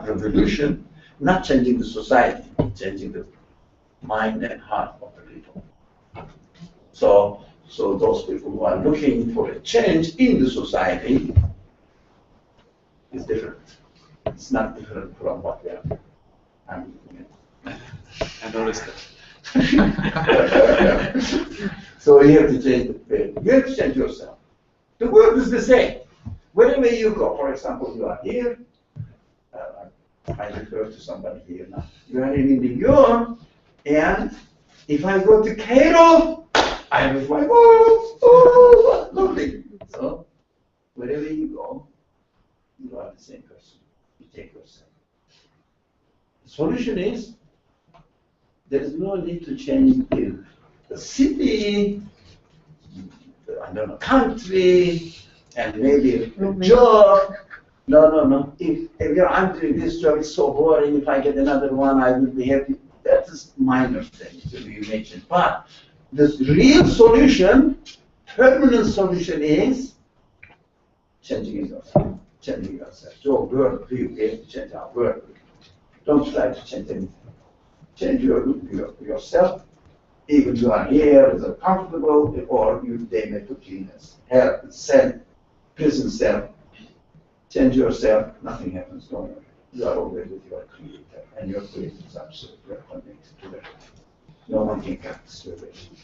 [SPEAKER 2] revolution, not changing the society, changing the mind and heart of the people. So those people who are looking for a change in the society is different. It's not different from what we are. I
[SPEAKER 1] noticed that.
[SPEAKER 2] So you have to change you have to change yourself. The world is the same. Wherever you go, for example, you are here. I refer to somebody here now. You are in New York, and if I go to Cairo, I was like, oh, lovely. So wherever you go, you are the same person. You take yourself. The solution is there is no need to change the city, I don't know, country, and maybe a job. No. If I'm doing this job, it's so boring. If I get another one, I will be happy. That is minor thing to be mentioned. But the real solution, permanent solution, is changing yourself. Changing yourself. Your world view, we have to change our world. Don't try to change anything. Change yourself. Even you are here, is it comfortable, or they may put you in a cell, prison cell. Change yourself, nothing happens, don't worry. You are always with your creator, and your creator is absolutely connected to that. No one can cut this relation.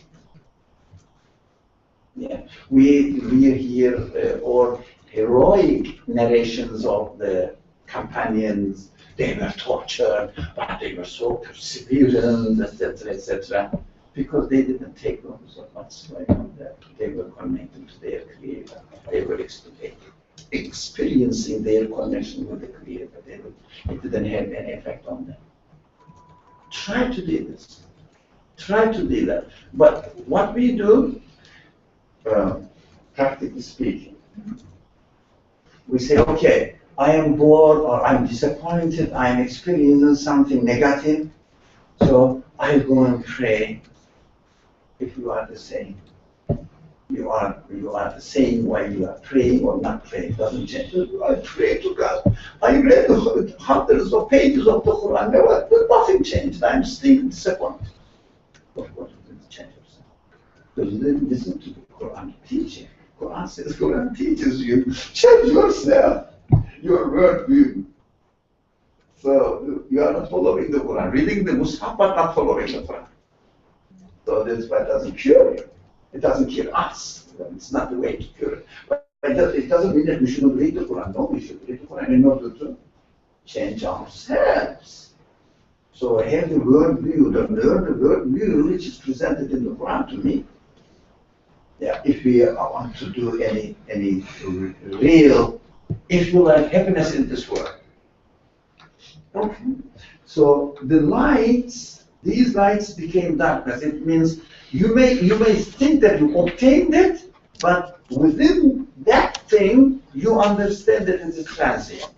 [SPEAKER 2] Yeah, we hear or heroic narrations of the companions. They were tortured, but they were so perseverant, etc., etc. Because they didn't take notice of what's going on there. They were connected to their creator. They were experiencing their connection with the creator. It didn't have any effect on them. Try to do this. Try to do that. But what we do, practically speaking, we say, okay, I am bored or I'm disappointed, I'm experiencing something negative, so I'll go and pray. If you are the same, you are the same way you are praying or not praying, doesn't change. I pray to God. I read hundreds of pages of the Quran, nothing changed. I'm still disappointed. But what did it change? Because you didn't listen to the Quran teaching. Quran says, Quran teaches you, change yourself, your worldview. So you are not following the Quran, reading the Mus'haf but not following the Quran. So that's why it doesn't cure you. It doesn't cure us. It's not the way to cure it. But it doesn't mean that we shouldn't read the Quran. No, we should read the Quran in order to change ourselves. So I have the worldview, the worldview which is presented in the Quran to me. Yeah, if we want to do any real, if you like, happiness in this world. Okay. So the lights, these lights became darkness. It means you may think that you obtained it, but within that thing you understand that it is transient.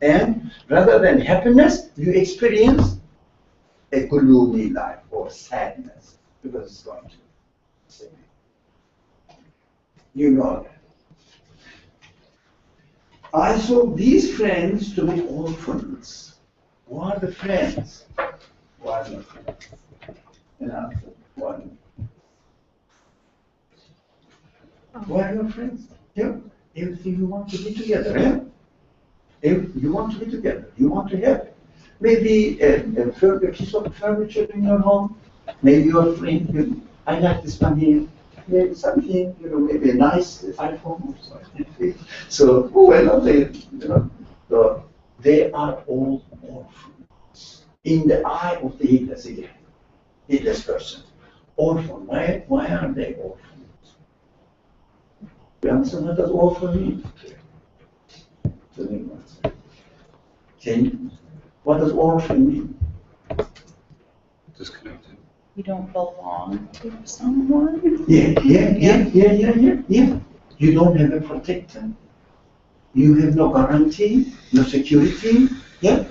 [SPEAKER 2] And rather than happiness, you experience a gloomy life or sadness because it's going to. You know that. I saw these friends to be orphans. Who are the friends? Who are the friends? And I said, one. Who are your friends? Yeah. Everything you want to be together, yeah? If you want to be together, you want to have maybe a piece of furniture in your home, maybe your friend, I like this one here. Maybe something, maybe a nice iPhone or something. So, well, not they, so they are all orphans in the eye of the heedless again, heedless person. Orphan, why are they orphans? You understand what does orphan mean? What does orphan mean?
[SPEAKER 10] Disconnected.
[SPEAKER 13] You don't belong to someone.
[SPEAKER 2] Yeah. You don't have a protector. You have no guarantee, no security. Yeah.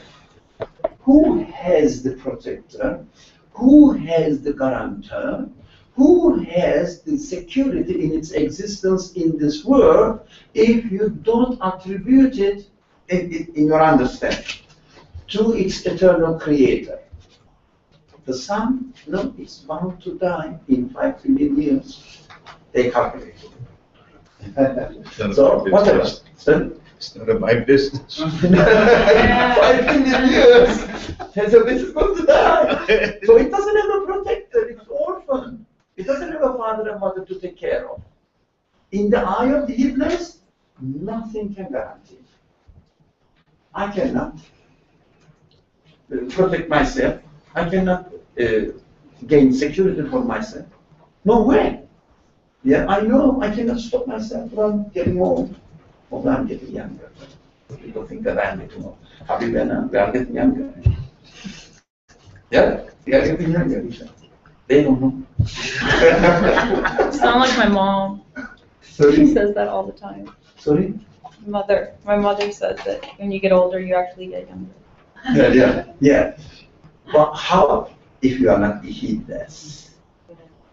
[SPEAKER 2] Who has the protector? Who has the guarantor? Who has the security in its existence in this world if you don't attribute it in your understanding to its eternal creator? The sun, it's bound to die in 5 billion years. They calculate it. So, whatever.
[SPEAKER 14] It's not a my business.
[SPEAKER 2] 5 billion years. So this is going to die. So it doesn't have a protector. It's orphan. It doesn't have a father and mother to take care of. In the eye of the heedless, nothing can guarantee. I cannot protect myself. I cannot gain security for myself. No way. Yeah, I know I cannot stop myself from getting old. Although I'm getting younger. People think that I'm getting old. Habibena, we are getting younger. Yeah, we are getting younger. They don't know.
[SPEAKER 13] You sound like my mom.
[SPEAKER 2] Sorry?
[SPEAKER 13] She says that all the time.
[SPEAKER 2] Sorry?
[SPEAKER 13] My mother says that when you get older, you actually get younger.
[SPEAKER 2] Yeah. But how if you are not heedless?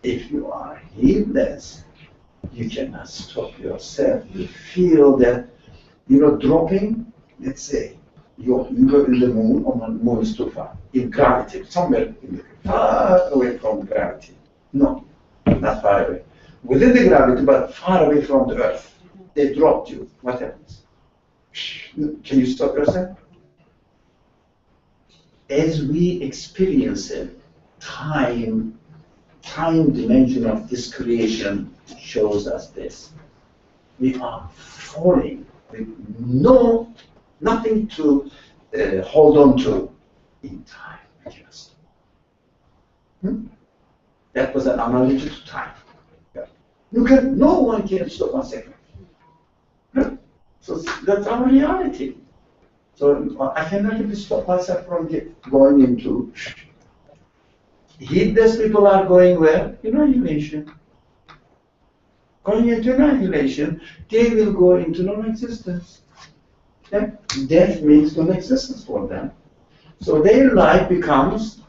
[SPEAKER 2] If you are heedless, you cannot stop yourself. You feel that, dropping, let's say, you go in the moon, or the moon is too far, in gravity, somewhere far away from gravity. No, not far away. Within the gravity, but far away from the earth. They dropped you. What happens? Can you stop yourself? As we experience it, time dimension of this creation shows us this. We are falling with nothing to hold on to in time. Just. That was an analogy to time. No one can stop a second. So that's our reality. So I cannot really stop myself from going into. Heedless people are going where? Annihilation. Going into annihilation, they will go into non-existence. then death means non-existence for them. So their life becomes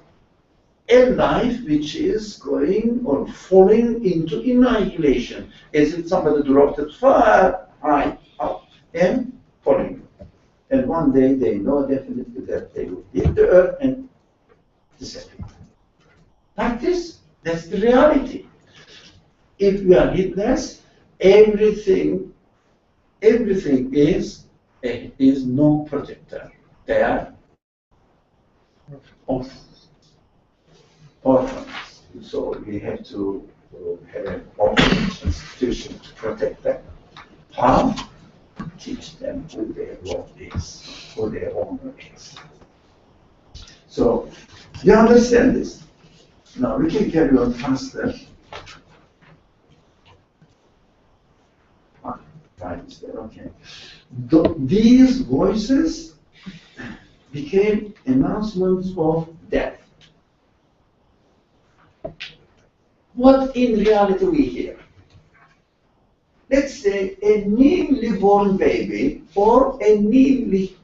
[SPEAKER 2] a life which is going or falling into annihilation, as if somebody dropped it far high up and falling. And one day they know definitely that they will hit the earth and disappear. Like this, that's the reality. If we are hitless, everything is no protector. They are orphans. So we have to have an orphan institution to protect them. How? Teach them who their Lord is, who their owner is. So you understand this. Now we can carry on faster. Right, is there? Okay. These voices became announcements of death. What in reality we hear? Let's say a newly born baby or a newly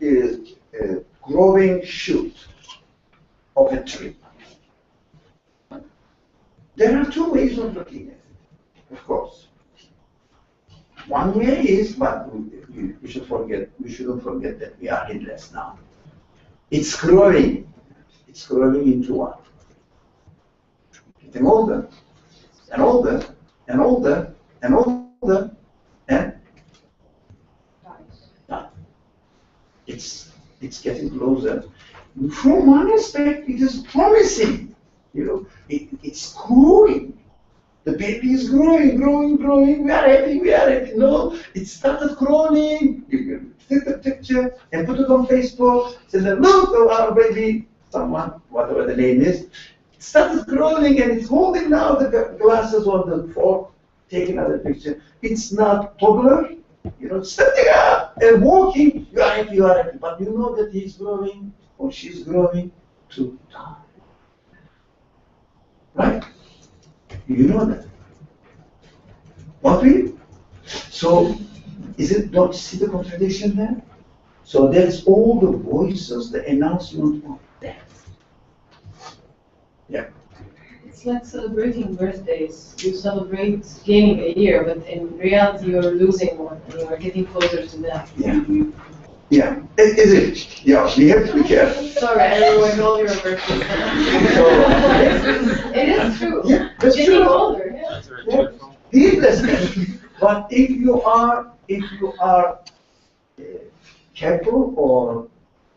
[SPEAKER 2] growing shoot of a tree. There are two ways of looking at it, of course. One way is, but we shouldn't forget that we are heedless now. It's growing. It's growing into what? Getting older, and older, and older, and older, and die. It's getting closer. From one aspect, it is promising. You know, it's growing. The baby is growing. We are happy. No, it started crawling. You can take the picture and put it on Facebook. Say, look, our baby, someone, whatever the name is, it started crawling and it's holding now the glasses on the fork. Take another picture. It's not toddler. You know, standing up and walking. You are happy. But you know that he's growing or she's growing to die. Right? You know that. What we? So, don't you see the contradiction there? So there's all the voices, the announcement of death. Yeah.
[SPEAKER 4] It's like celebrating birthdays. You celebrate gaining a year, but in reality you're losing one and you're getting closer to death.
[SPEAKER 2] Yeah. Yeah. Is it? Yeah, we have to be careful.
[SPEAKER 4] Sorry, I ruined all your birthdays. It is true.
[SPEAKER 2] Yeah, that's
[SPEAKER 4] Getting
[SPEAKER 2] true.
[SPEAKER 4] older. Yeah.
[SPEAKER 2] Heedlessness. But if you are careful or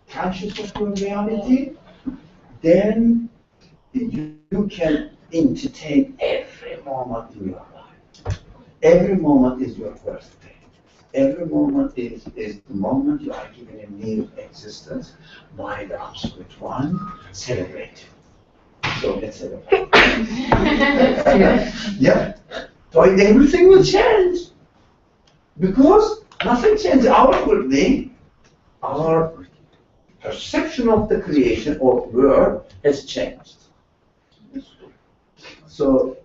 [SPEAKER 2] conscious of your reality, then you can entertain every moment in your life. Every moment is your birthday. Every moment is the moment you are given a new existence by the Absolute One. Celebrate. So let's celebrate. Yeah. So everything will change. Because nothing changes outwardly. Our perception of the creation or world has changed. So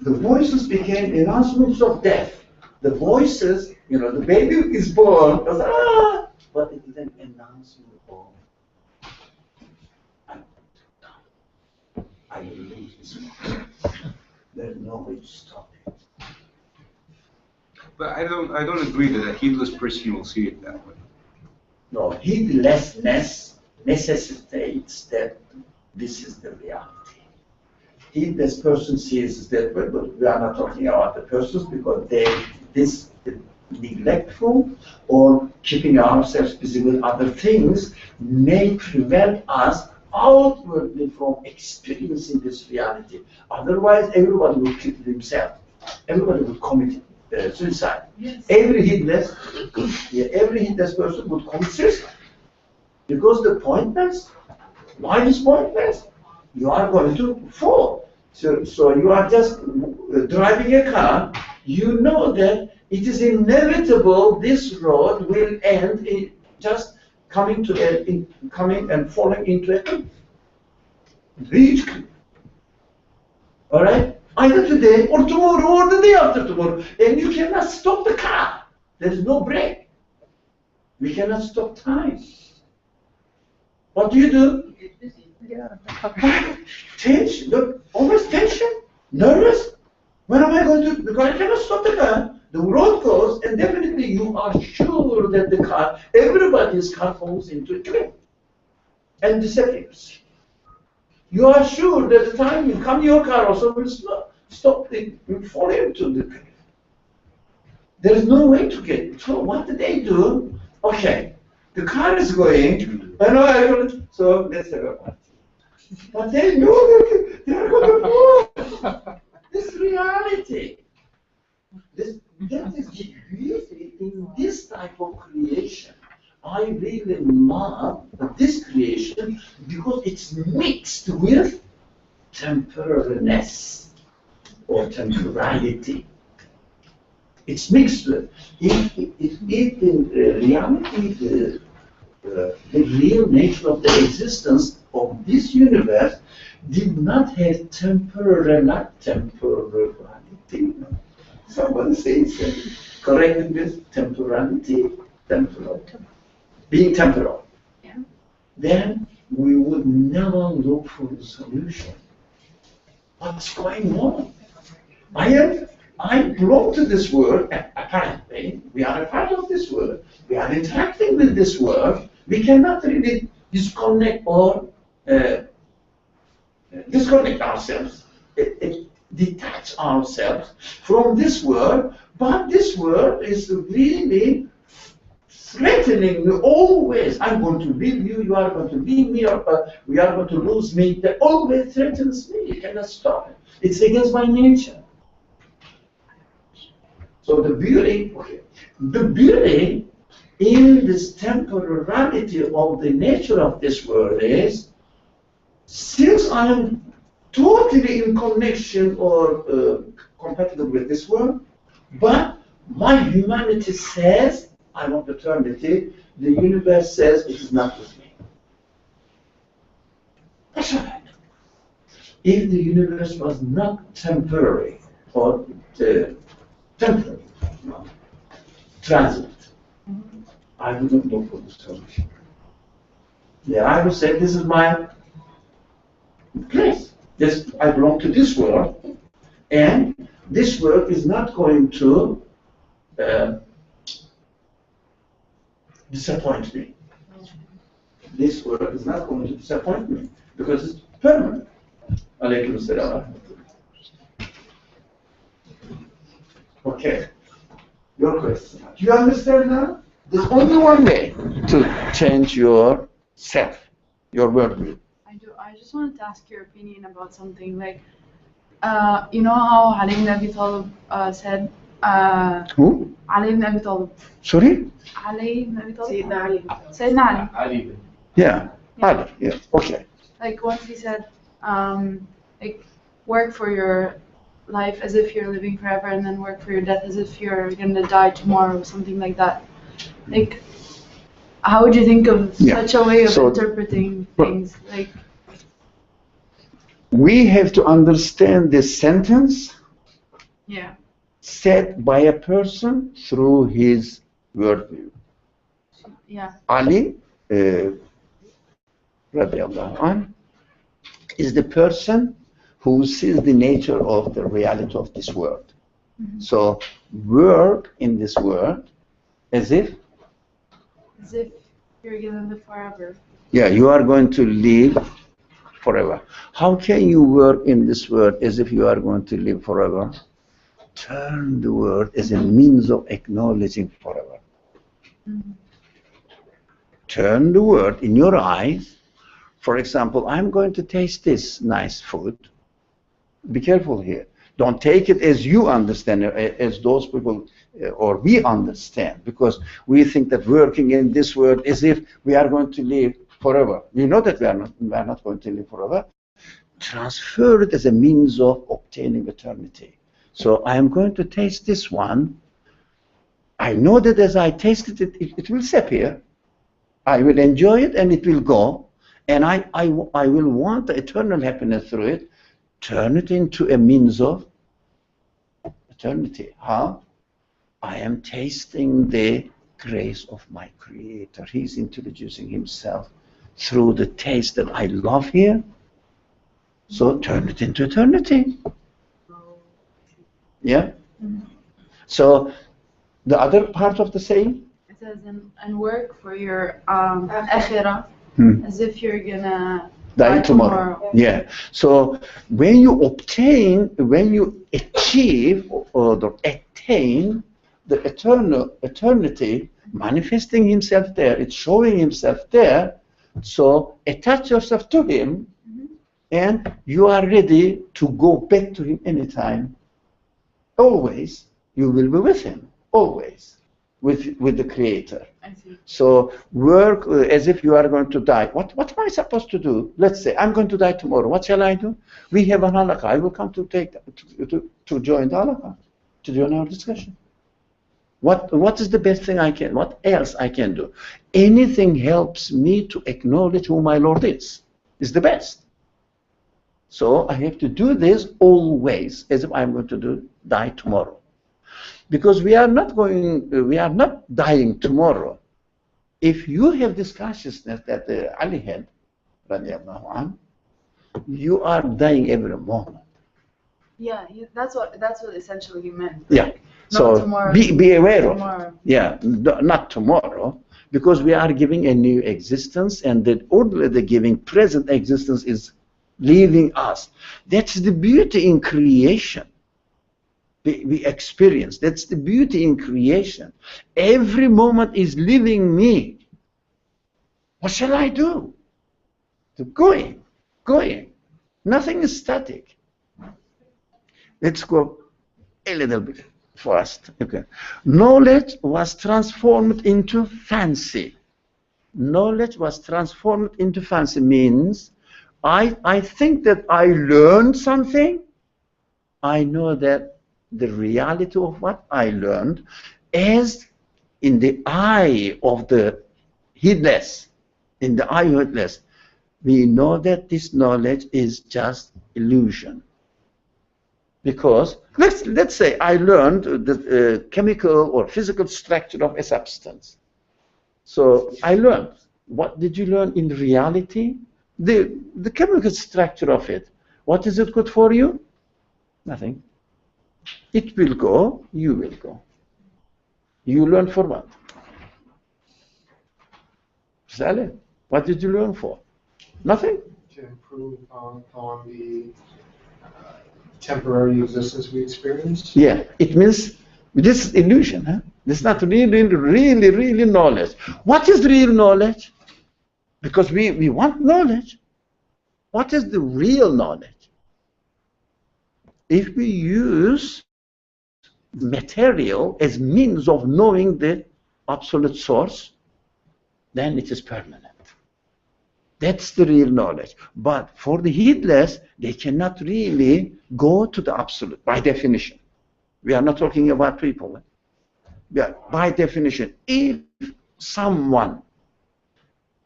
[SPEAKER 2] the voices became announcements of death. The voices, you know, the baby is born, goes, ah, but it is an announcement of I will lose this one. There's no way to stop it.
[SPEAKER 10] But I don't agree that a heedless person will see it that way.
[SPEAKER 2] No, heedlessness necessitates that this is the reality. Heedless person sees that way, but we are not talking about the persons because this neglectful or keeping ourselves busy with other things may prevent us outwardly from experiencing this reality. Otherwise, everybody will kill himself. Everybody will commit suicide. Yes. Every heedless person would commit suicide. Because the pointless, life is pointless. You are going to fall. So you are just driving a car. You know that it is inevitable this road will end in just coming and falling into a cliff. Huge cliff. All right? Either today or tomorrow or the day after tomorrow. And you cannot stop the car. There is no brake. We cannot stop time. What do you do? Tension, look, always tension, nervous. When am I going to, because I cannot stop the car. The road goes, and definitely you are sure that the car, everybody's car falls into a cliff and disappears. You are sure that the time will come, your car also will stop, will fall into the cliff. There is no way to get it. So what do they do? Okay, the car is going, so let's have a party. But they know that they are going to move. This reality. That is really in this type of creation. I really love this creation because it's mixed with temporariness or temporality. It's mixed with. If in reality the real nature of the existence of this universe did not have temporality. Someone says, correcting this temporality, being temporal. Yeah. Then we would never look for the solution. What's going on? I belong to this world, apparently. We are a part of this world. We are interacting with this world. We cannot really disconnect or disconnect ourselves, detach ourselves from this world, but this world is really threatening me always. I'm going to leave you, you are going to leave me, or we are going to lose me. That always threatens me. You cannot stop it. It's against my nature. So the beauty in this temporality of the nature of this world is, since I am totally in connection or compatible with this world, but my humanity says, I want eternity, the universe says it is not with me. That's right. If the universe was not temporary or temporary, no, transient, I wouldn't look for the solution. Yeah, I would say this is my place. This, I belong to this world, and this world is not going to disappoint me. This world is not going to disappoint me because it's permanent. Alaykum salam. Okay, your question. Do you understand now? There's only one way to change your self, your worldview.
[SPEAKER 8] I do. I just wanted to ask your opinion about something. Like, you know how Ali ibn Abi Talib said.
[SPEAKER 2] Who?
[SPEAKER 8] Ali ibn Abi Talib.
[SPEAKER 2] Sorry?
[SPEAKER 8] Ali ibn Abi Talib.
[SPEAKER 4] Sayyidina Ali.
[SPEAKER 8] Sayyidina Ali.
[SPEAKER 2] Yeah. Ali. Yeah. Okay.
[SPEAKER 8] Like once he said, like work for your life as if you're living forever, and then work for your death as if you're gonna die tomorrow, something like that. Like, how would you think of such a way of interpreting things? Like,
[SPEAKER 2] we have to understand this sentence said by a person through his worldview.
[SPEAKER 8] Yeah.
[SPEAKER 2] Ali, radiallahu anh, is the person who sees the nature of the reality of this world. Mm-hmm. So, work in this world as if
[SPEAKER 8] you're gonna live forever.
[SPEAKER 2] Yeah, you are going to live forever. How can you work in this world as if you are going to live forever? Turn the world as a means of acknowledging forever. Mm-hmm. Turn the world in your eyes. For example, I'm going to taste this nice food. Be careful here. Don't take it as you understand it, as those people or we understand, because we think that working in this world as if we are going to live forever. We know that we are not going to live forever. Transfer it as a means of obtaining eternity. So I am going to taste this one. I know that as I taste it, it will disappear. I will enjoy it and it will go. And I will want the eternal happiness through it. Turn it into a means of eternity. How? I am tasting the grace of my Creator. He's introducing himself through the taste that I love here. So turn it into eternity. Yeah? So the other part of the saying?
[SPEAKER 8] It says, and work for your akhirah as if you're gonna
[SPEAKER 2] Die tomorrow. Yeah. So when you achieve or attain the eternity, manifesting himself there, it's showing himself there. So attach yourself to him, and you are ready to go back to him anytime. Always, you will be with him. Always. With the Creator.
[SPEAKER 8] I see.
[SPEAKER 2] So work as if you are going to die. What am I supposed to do? Let's say I'm going to die tomorrow. What shall I do? We have a halaqa. I will come to join the halaqa, to join our discussion. What is the best thing I can? What else I can do? Anything helps me to acknowledge who my Lord is the best. So I have to do this always, as if I'm going to die tomorrow. Because we are not dying tomorrow. If you have this consciousness that Ali had, you are dying every moment.
[SPEAKER 8] Yeah, that's what essentially he meant.
[SPEAKER 2] Yeah. So
[SPEAKER 8] tomorrow,
[SPEAKER 2] be aware of
[SPEAKER 8] tomorrow.
[SPEAKER 2] it. Yeah, not tomorrow, because we are giving a new existence, and the giving present existence is leaving us. That's the beauty in creation. We experience. That's the beauty in creation. Every moment is leaving me. What shall I do? Going. Nothing is static. Let's go a little bit fast. Okay. Knowledge was transformed into fancy. Knowledge was transformed into fancy means I think that I learned something. I know that the reality of what I learned as in the eye of the heedless, we know that this knowledge is just illusion. Because let's say I learned the chemical or physical structure of a substance. So I learned. What did you learn in reality? The chemical structure of it. What is it good for you? Nothing. It will go, you will go. You learn for what? Saleh, what did you learn for? Nothing.
[SPEAKER 5] To improve on the temporary existence we experience.
[SPEAKER 2] Yeah, it means this is illusion. Huh? This is not really knowledge. What is real knowledge? Because we want knowledge. What is the real knowledge? If we use material as means of knowing the absolute source, then it is permanent. That's the real knowledge. But for the heedless, they cannot really go to the absolute by definition. We are not talking about people. Yeah, by definition, if someone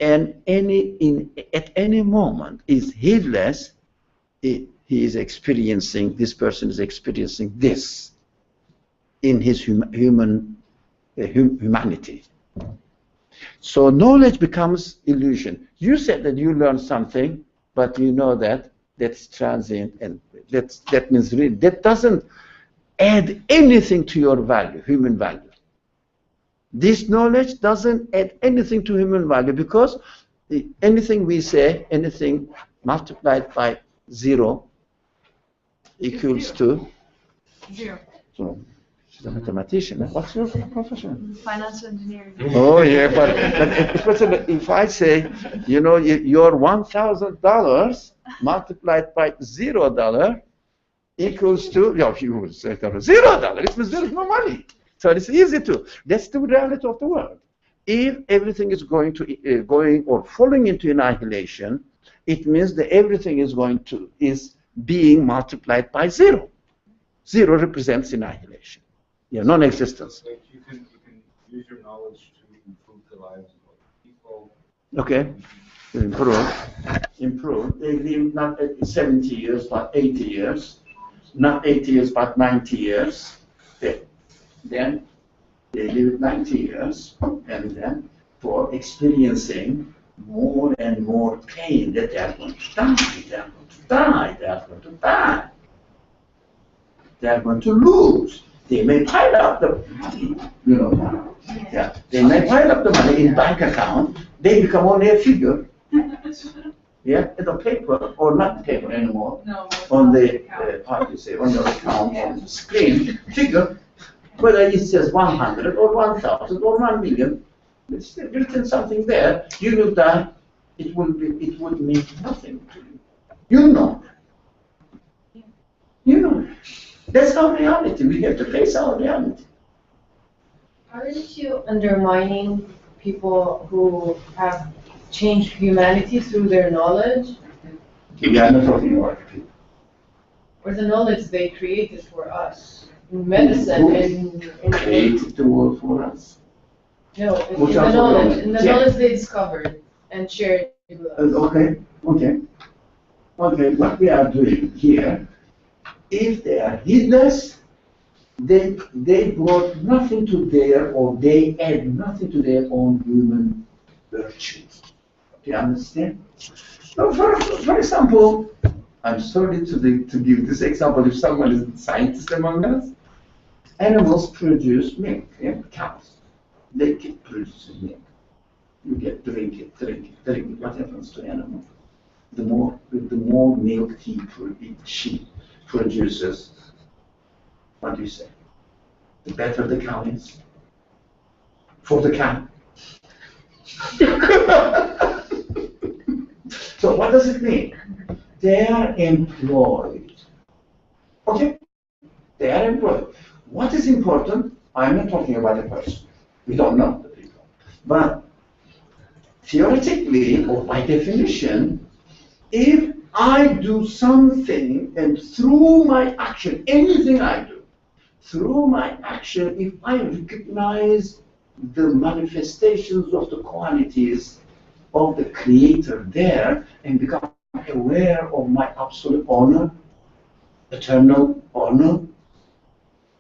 [SPEAKER 2] at any moment is heedless, this person is experiencing this in his humanity. So knowledge becomes illusion. You said that you learned something, but you know that that's transient, and that means really, that doesn't add anything to your value, human value. This knowledge doesn't add anything to human value, because anything we say, anything multiplied by 0 equals to
[SPEAKER 8] 0.
[SPEAKER 2] So, she's a mathematician. What's your profession?
[SPEAKER 8] Financial engineering.
[SPEAKER 2] Oh yeah, but especially if I say, you know, your $1,000 multiplied by $0 equals to, you would say $0. It means there is no money. So it's easy to. That's the reality of the world. If everything is going or falling into annihilation, it means that everything is being multiplied by 0. 0 represents annihilation. Yeah, non-existence.
[SPEAKER 10] Like you can use your knowledge to improve the lives of other people.
[SPEAKER 2] Okay, improve. They live not 70 years but 80 years, not 80 years but 90 years. Okay. Then They live 90 years, and then for experiencing more and more pain that they are going to die, they are going to die, they are going to die. They are going to lose. They may pile up the money, you know. Yeah, they may pile up the money in bank account. They become only a figure. Yeah, in the paper or not paper anymore. No, on the how do you say, on your account on the screen figure, whether it says 100 or 1,000 or 1 million, it's written something there. You will die. It would mean nothing to you. You know. You know. That's our reality. We have to face our reality.
[SPEAKER 4] Aren't you undermining people who have changed humanity through their knowledge?
[SPEAKER 2] We are not talking about people.
[SPEAKER 4] Or the knowledge they created for us? In medicine and
[SPEAKER 2] created the world for us.
[SPEAKER 4] No, in the knowledge they discovered and shared with us.
[SPEAKER 2] Okay. What we are doing here, if they are heedless, they brought nothing to their, or they add nothing to their own human virtues. Do you understand? So for example, I'm sorry to give this example. If someone is a scientist among us, animals produce milk. Yeah? Cows, they keep producing milk. You get drink it. What happens to animal? The more milk she produces, what do you say? The better the cow is for the cow. So what does it mean? They are employed. Okay? They are employed. What is important? I'm not talking about a person. We don't know the people. But theoretically, or by definition, if I do something and through my action, anything I do, through my action, if I recognize the manifestations of the qualities of the Creator there and become aware of my absolute honor, eternal honor,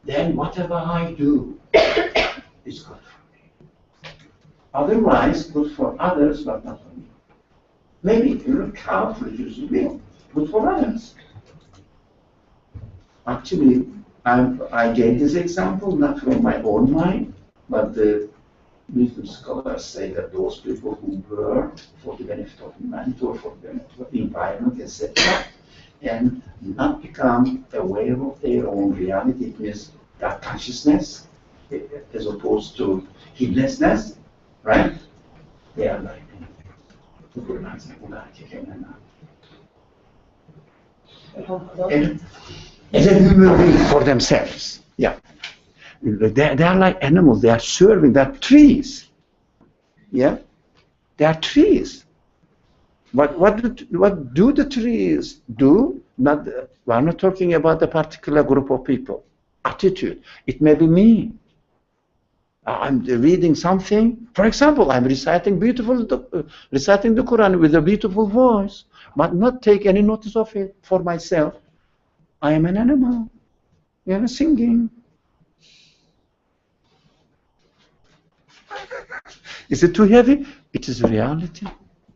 [SPEAKER 2] then whatever I do is good for me. Otherwise, good for others, but not for me. Maybe a cow produces milk, good for others. Actually, I gave this example not from my own mind, but the wisdom scholars say that those people who work for the benefit of humanity or for the benefit of the environment, etc., and not become aware of their own reality, it means that consciousness, as opposed to heedlessness, right? They are like as a human being for themselves. Yeah. They are like animals. They are serving. They are trees. Yeah. They are trees. What do the trees do? We are not talking about a particular group of people. Attitude. It may be me. I'm reading something. For example, I'm reciting the Quran with a beautiful voice, but not take any notice of it for myself. I am an animal. Singing. Is it too heavy? It is reality.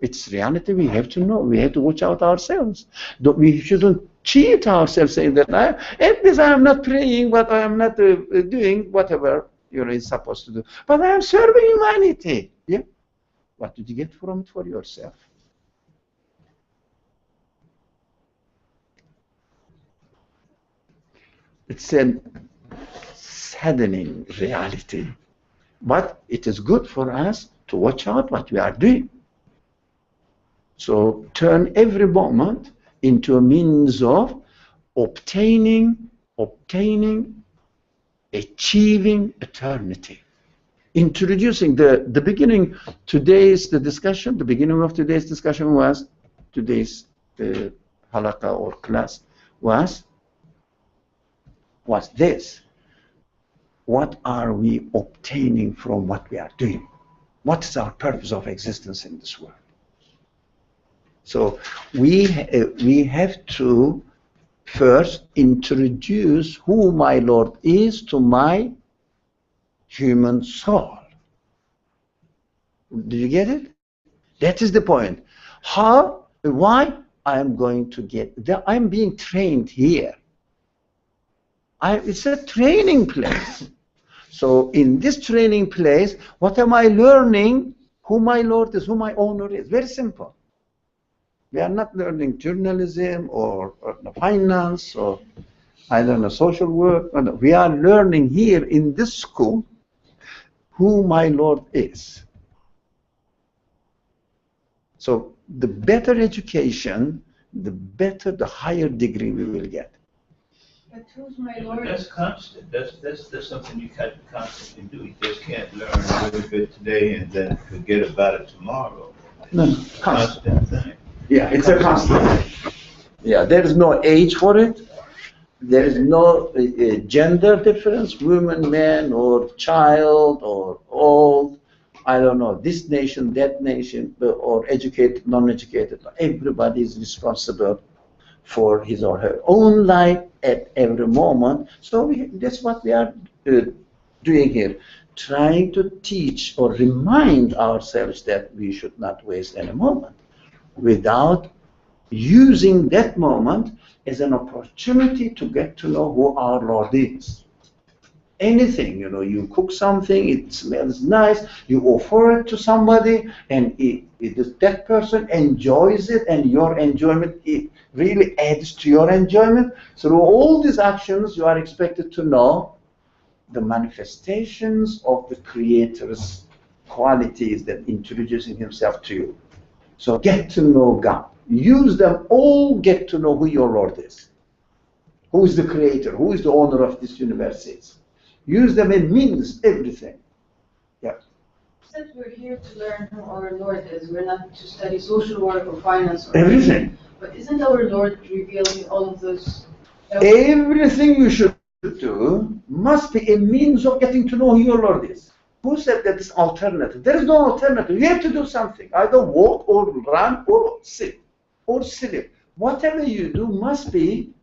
[SPEAKER 2] It's reality. We have to know. We have to watch out ourselves. We shouldn't cheat ourselves saying that at least I am not praying, but I am not doing whatever is supposed to do. But I am serving humanity. Yeah. What did you get from it for yourself? It's a saddening reality. But it is good for us to watch out what we are doing. So turn every moment into a means of obtaining, achieving eternity. Introducing the beginning, the beginning of today's discussion was, today's halaqa or class was this. What are we obtaining from what we are doing? What is our purpose of existence in this world? So we have to first introduce who my Lord is to my human soul. Do you get it? That is the point. How, why I am going to get, I'm being trained here. It's a training place. So in this training place, what am I learning? Who my Lord is, who my owner is. Very simple. We are not learning journalism or finance or, I don't know, social work. No, we are learning here in this school who my Lord is. So the better education, the better, the higher degree we will get.
[SPEAKER 4] But who's my Lord?
[SPEAKER 14] That's constant. That's something you have to constantly do. You just can't learn a little bit today and then forget about it tomorrow.
[SPEAKER 2] No,
[SPEAKER 14] Constant thing.
[SPEAKER 2] Yeah, it's a constant. Yeah, there is no age for it. There is no gender difference, woman, man, or child, or old. I don't know, this nation, that nation, or educated, non-educated. Everybody is responsible for his or her own life at every moment. So that's what we are doing here, trying to teach or remind ourselves that we should not waste any moment without using that moment as an opportunity to get to know who our Lord is. Anything, you know, you cook something, it smells nice, you offer it to somebody, and that person enjoys it, and your enjoyment, it really adds to your enjoyment. Through all these actions, you are expected to know the manifestations of the Creator's qualities that introducing himself to you. So get to know God. Use them all, get to know who your Lord is. Who is the Creator? Who is the owner of this universe is? Use them, it means everything. Yeah.
[SPEAKER 4] Since we're here to learn who our Lord is, we're not to study social work or finance or
[SPEAKER 2] Everything.
[SPEAKER 4] But isn't our Lord revealing all of those?
[SPEAKER 2] Everything you should do must be a means of getting to know who your Lord is. Who said that it's alternative? There is no alternative. You have to do something. Either walk or run or sit or sleep. Whatever you do must be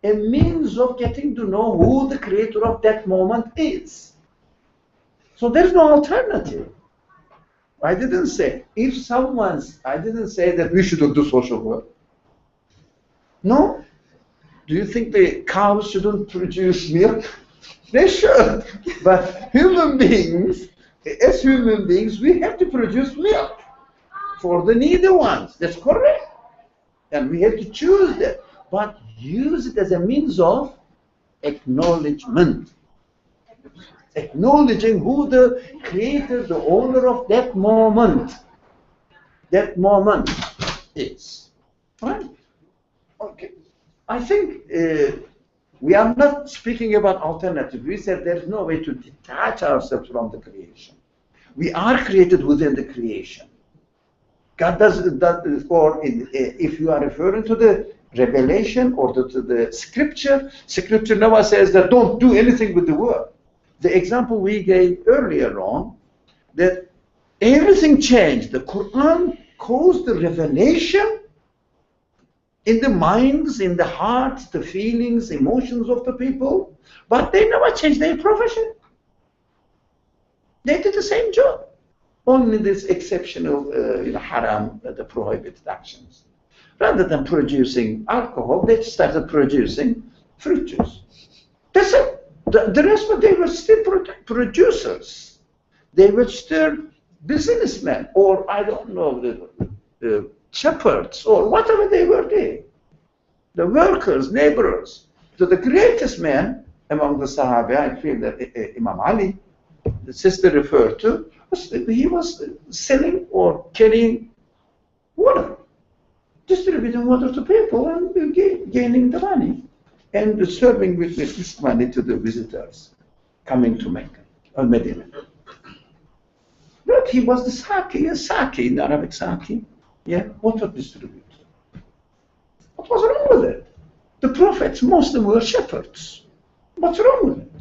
[SPEAKER 2] a means of getting to know who the Creator of that moment is. So there's no alternative. I didn't say, I didn't say that we shouldn't do social work. No. Do you think the cows shouldn't produce milk? They should. But human beings, as human beings, we have to produce milk for the needy ones. That's correct. And we have to choose that. But use it as a means of acknowledgement. Acknowledging who the Creator, the owner of that moment is. Right? Okay. I think we are not speaking about alternative. We said there's no way to detach ourselves from the creation. We are created within the creation. God does that, or if you are referring to the revelation or to the scripture never says that don't do anything with the word. The example we gave earlier on, that everything changed. The Quran caused the revelation in the minds, in the hearts, the feelings, emotions of the people, but they never changed their profession. They did the same job. Only this exceptional haram, the prohibited actions. Rather than producing alcohol, they started producing fruit juice. That's it. The rest of they were still producers. They were still businessmen, or I don't know, the shepherds, or whatever they were there. The workers, laborers. So the greatest man among the Sahaba, I feel that Imam Ali, the sister referred to, he was selling or carrying water, distributing water to people and gaining the money and serving with this money to the visitors coming to Mecca or Medina. But he was the saki in Arabic saki, yeah, water distributor. What was wrong with it? The prophets, most of them were shepherds. What's wrong with it?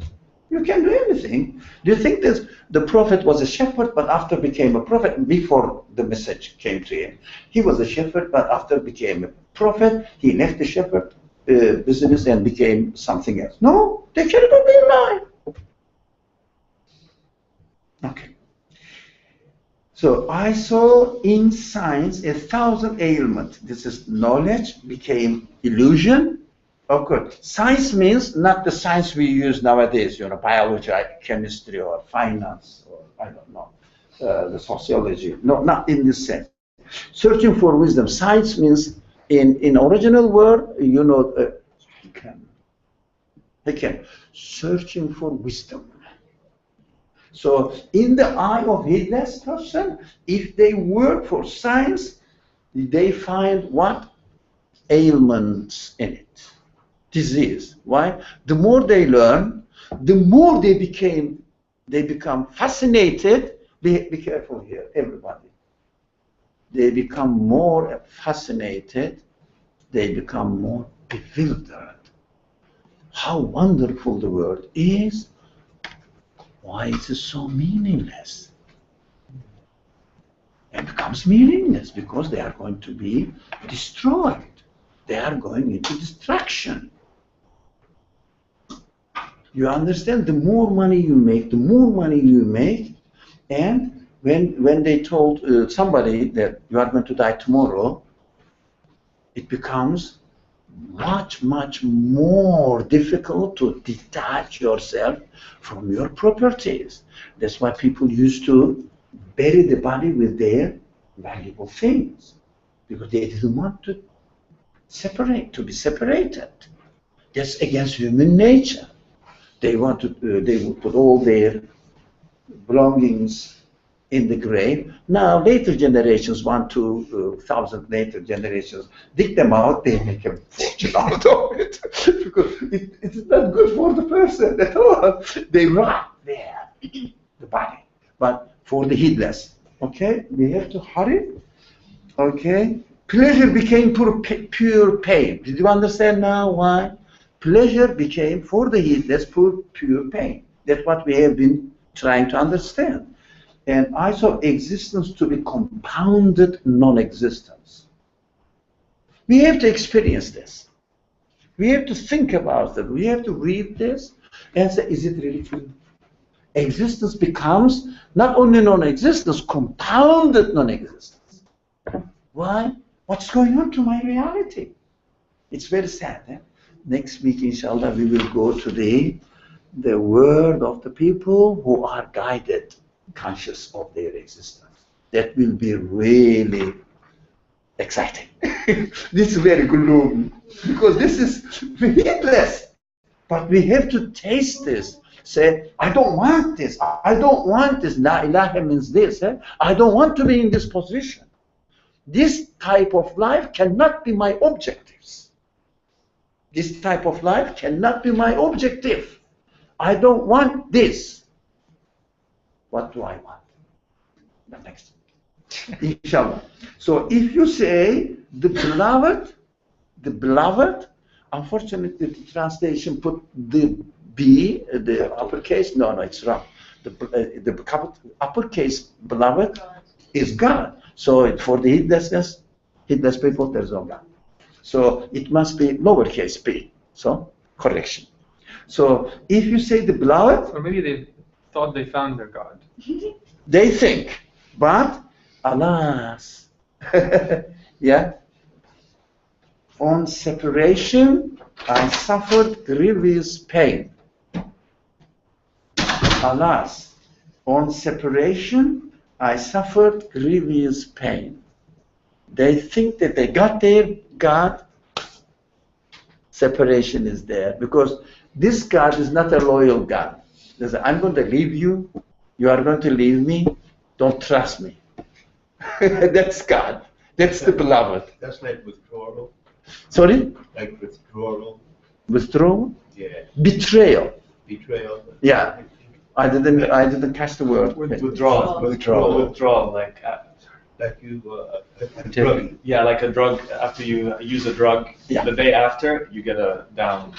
[SPEAKER 2] You can do anything. Do you think that the prophet was a shepherd, but after became a prophet, before the message came to him? He was a shepherd, but after became a prophet, he left the shepherd business and became something else. No, they carried on their life. Okay. So I saw in science 1,000 ailments. This is knowledge became illusion. Okay. Science means not the science we use nowadays, biology, chemistry, or finance, or I don't know, the sociology. No, not in this sense. Searching for wisdom. Science means in original word, searching for wisdom. So in the eye of heedless person, if they work for science, they find what? Ailments in it. Disease. Why? The more they learn, the more they become fascinated. Be careful here, everybody. They become more fascinated, they become more bewildered. How wonderful the world is, why it is so meaningless. It becomes meaningless because they are going to be destroyed. They are going into destruction. You understand? The more money you make, and when they told somebody that you are going to die tomorrow, it becomes much, much more difficult to detach yourself from your properties. That's why people used to bury the body with their valuable things, because they didn't want to be separated. That's against human nature. They would put all their belongings in the grave. Now, later generations, 1,000 later generations, dig them out, they make a fortune out of it. Because it's not good for the person at all. They rot there, the body. But for the heedless, okay, we have to hurry, okay? Pleasure became pure pain. Did you understand now why? Pleasure became, for the heedless, pure pain. That's what we have been trying to understand. And I saw existence to be compounded non-existence. We have to experience this. We have to think about it. We have to read this and say, is it really true? Existence becomes not only non-existence, compounded non-existence. Why? What's going on to my reality? It's very sad. Eh? Next week, inshallah, we will go to the world of the people who are guided, conscious of their existence. That will be really exciting. This is very gloomy, because this is heedless. But we have to taste this. Say, I don't want this. I don't want this. La ilaha means this. Eh? I don't want to be in this position. This type of life cannot be my objectives. This type of life cannot be my objective. I don't want this. What do I want? The next. Inshallah. So if you say the beloved, unfortunately the translation put the B, the uppercase. No, it's wrong. The uppercase beloved is God. So for the heedless people, there's no God. So it must be lowercase b. So correction. So if you say the beloved,
[SPEAKER 11] or maybe they thought they found their God.
[SPEAKER 2] They think, but alas, yeah. On separation, I suffered grievous pain. Alas, on separation, I suffered grievous pain. They think that they got their God. Separation is there because this God is not a loyal God. They say, I'm going to leave you. You are going to leave me. Don't trust me. That's God. That's the beloved.
[SPEAKER 14] That's like withdrawal.
[SPEAKER 2] Sorry?
[SPEAKER 14] Like withdrawal.
[SPEAKER 2] Withdrawal?
[SPEAKER 14] Yeah.
[SPEAKER 2] Betrayal.
[SPEAKER 14] Betrayal.
[SPEAKER 2] Yeah. I didn't catch the word.
[SPEAKER 1] Withdrawal,
[SPEAKER 14] like you
[SPEAKER 1] drug. Yeah, like a drug. After you use a drug, the day after you get a down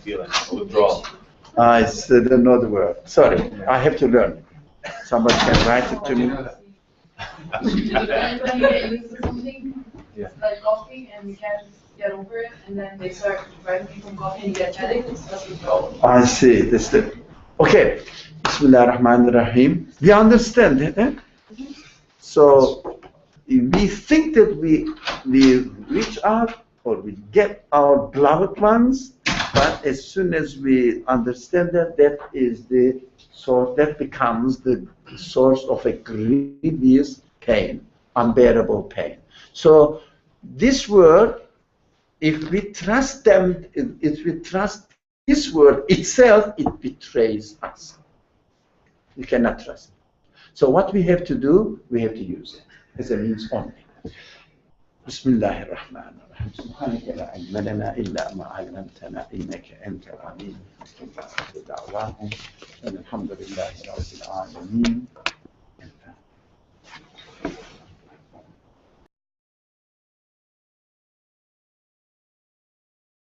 [SPEAKER 1] feeling. Withdrawal.
[SPEAKER 2] I don't know the word. Sorry, I have to learn. Somebody can write it to me.
[SPEAKER 8] When you get used to something, like coughing, and you can't get over it, and then they start preventing you from coughing, and you get headaches, that's withdrawal.
[SPEAKER 2] I see. Okay. Bismillah ar-Rahman ar-Rahim. We understand it. Eh? So we think that we reach out or we get our beloved ones, but as soon as we understand that, that is the source, that becomes the source of a grievous pain, unbearable pain. So this word, if we trust them, if we trust this word itself, it betrays us. We cannot trust it. So what we have to do, we have to use it as a means only. Bismillah ar-Rahman ar-Rahim. Subhanaka la ilma lana illa ma 'allamtana innaka antal 'alim. Alhamdulillahi rabbil alamin.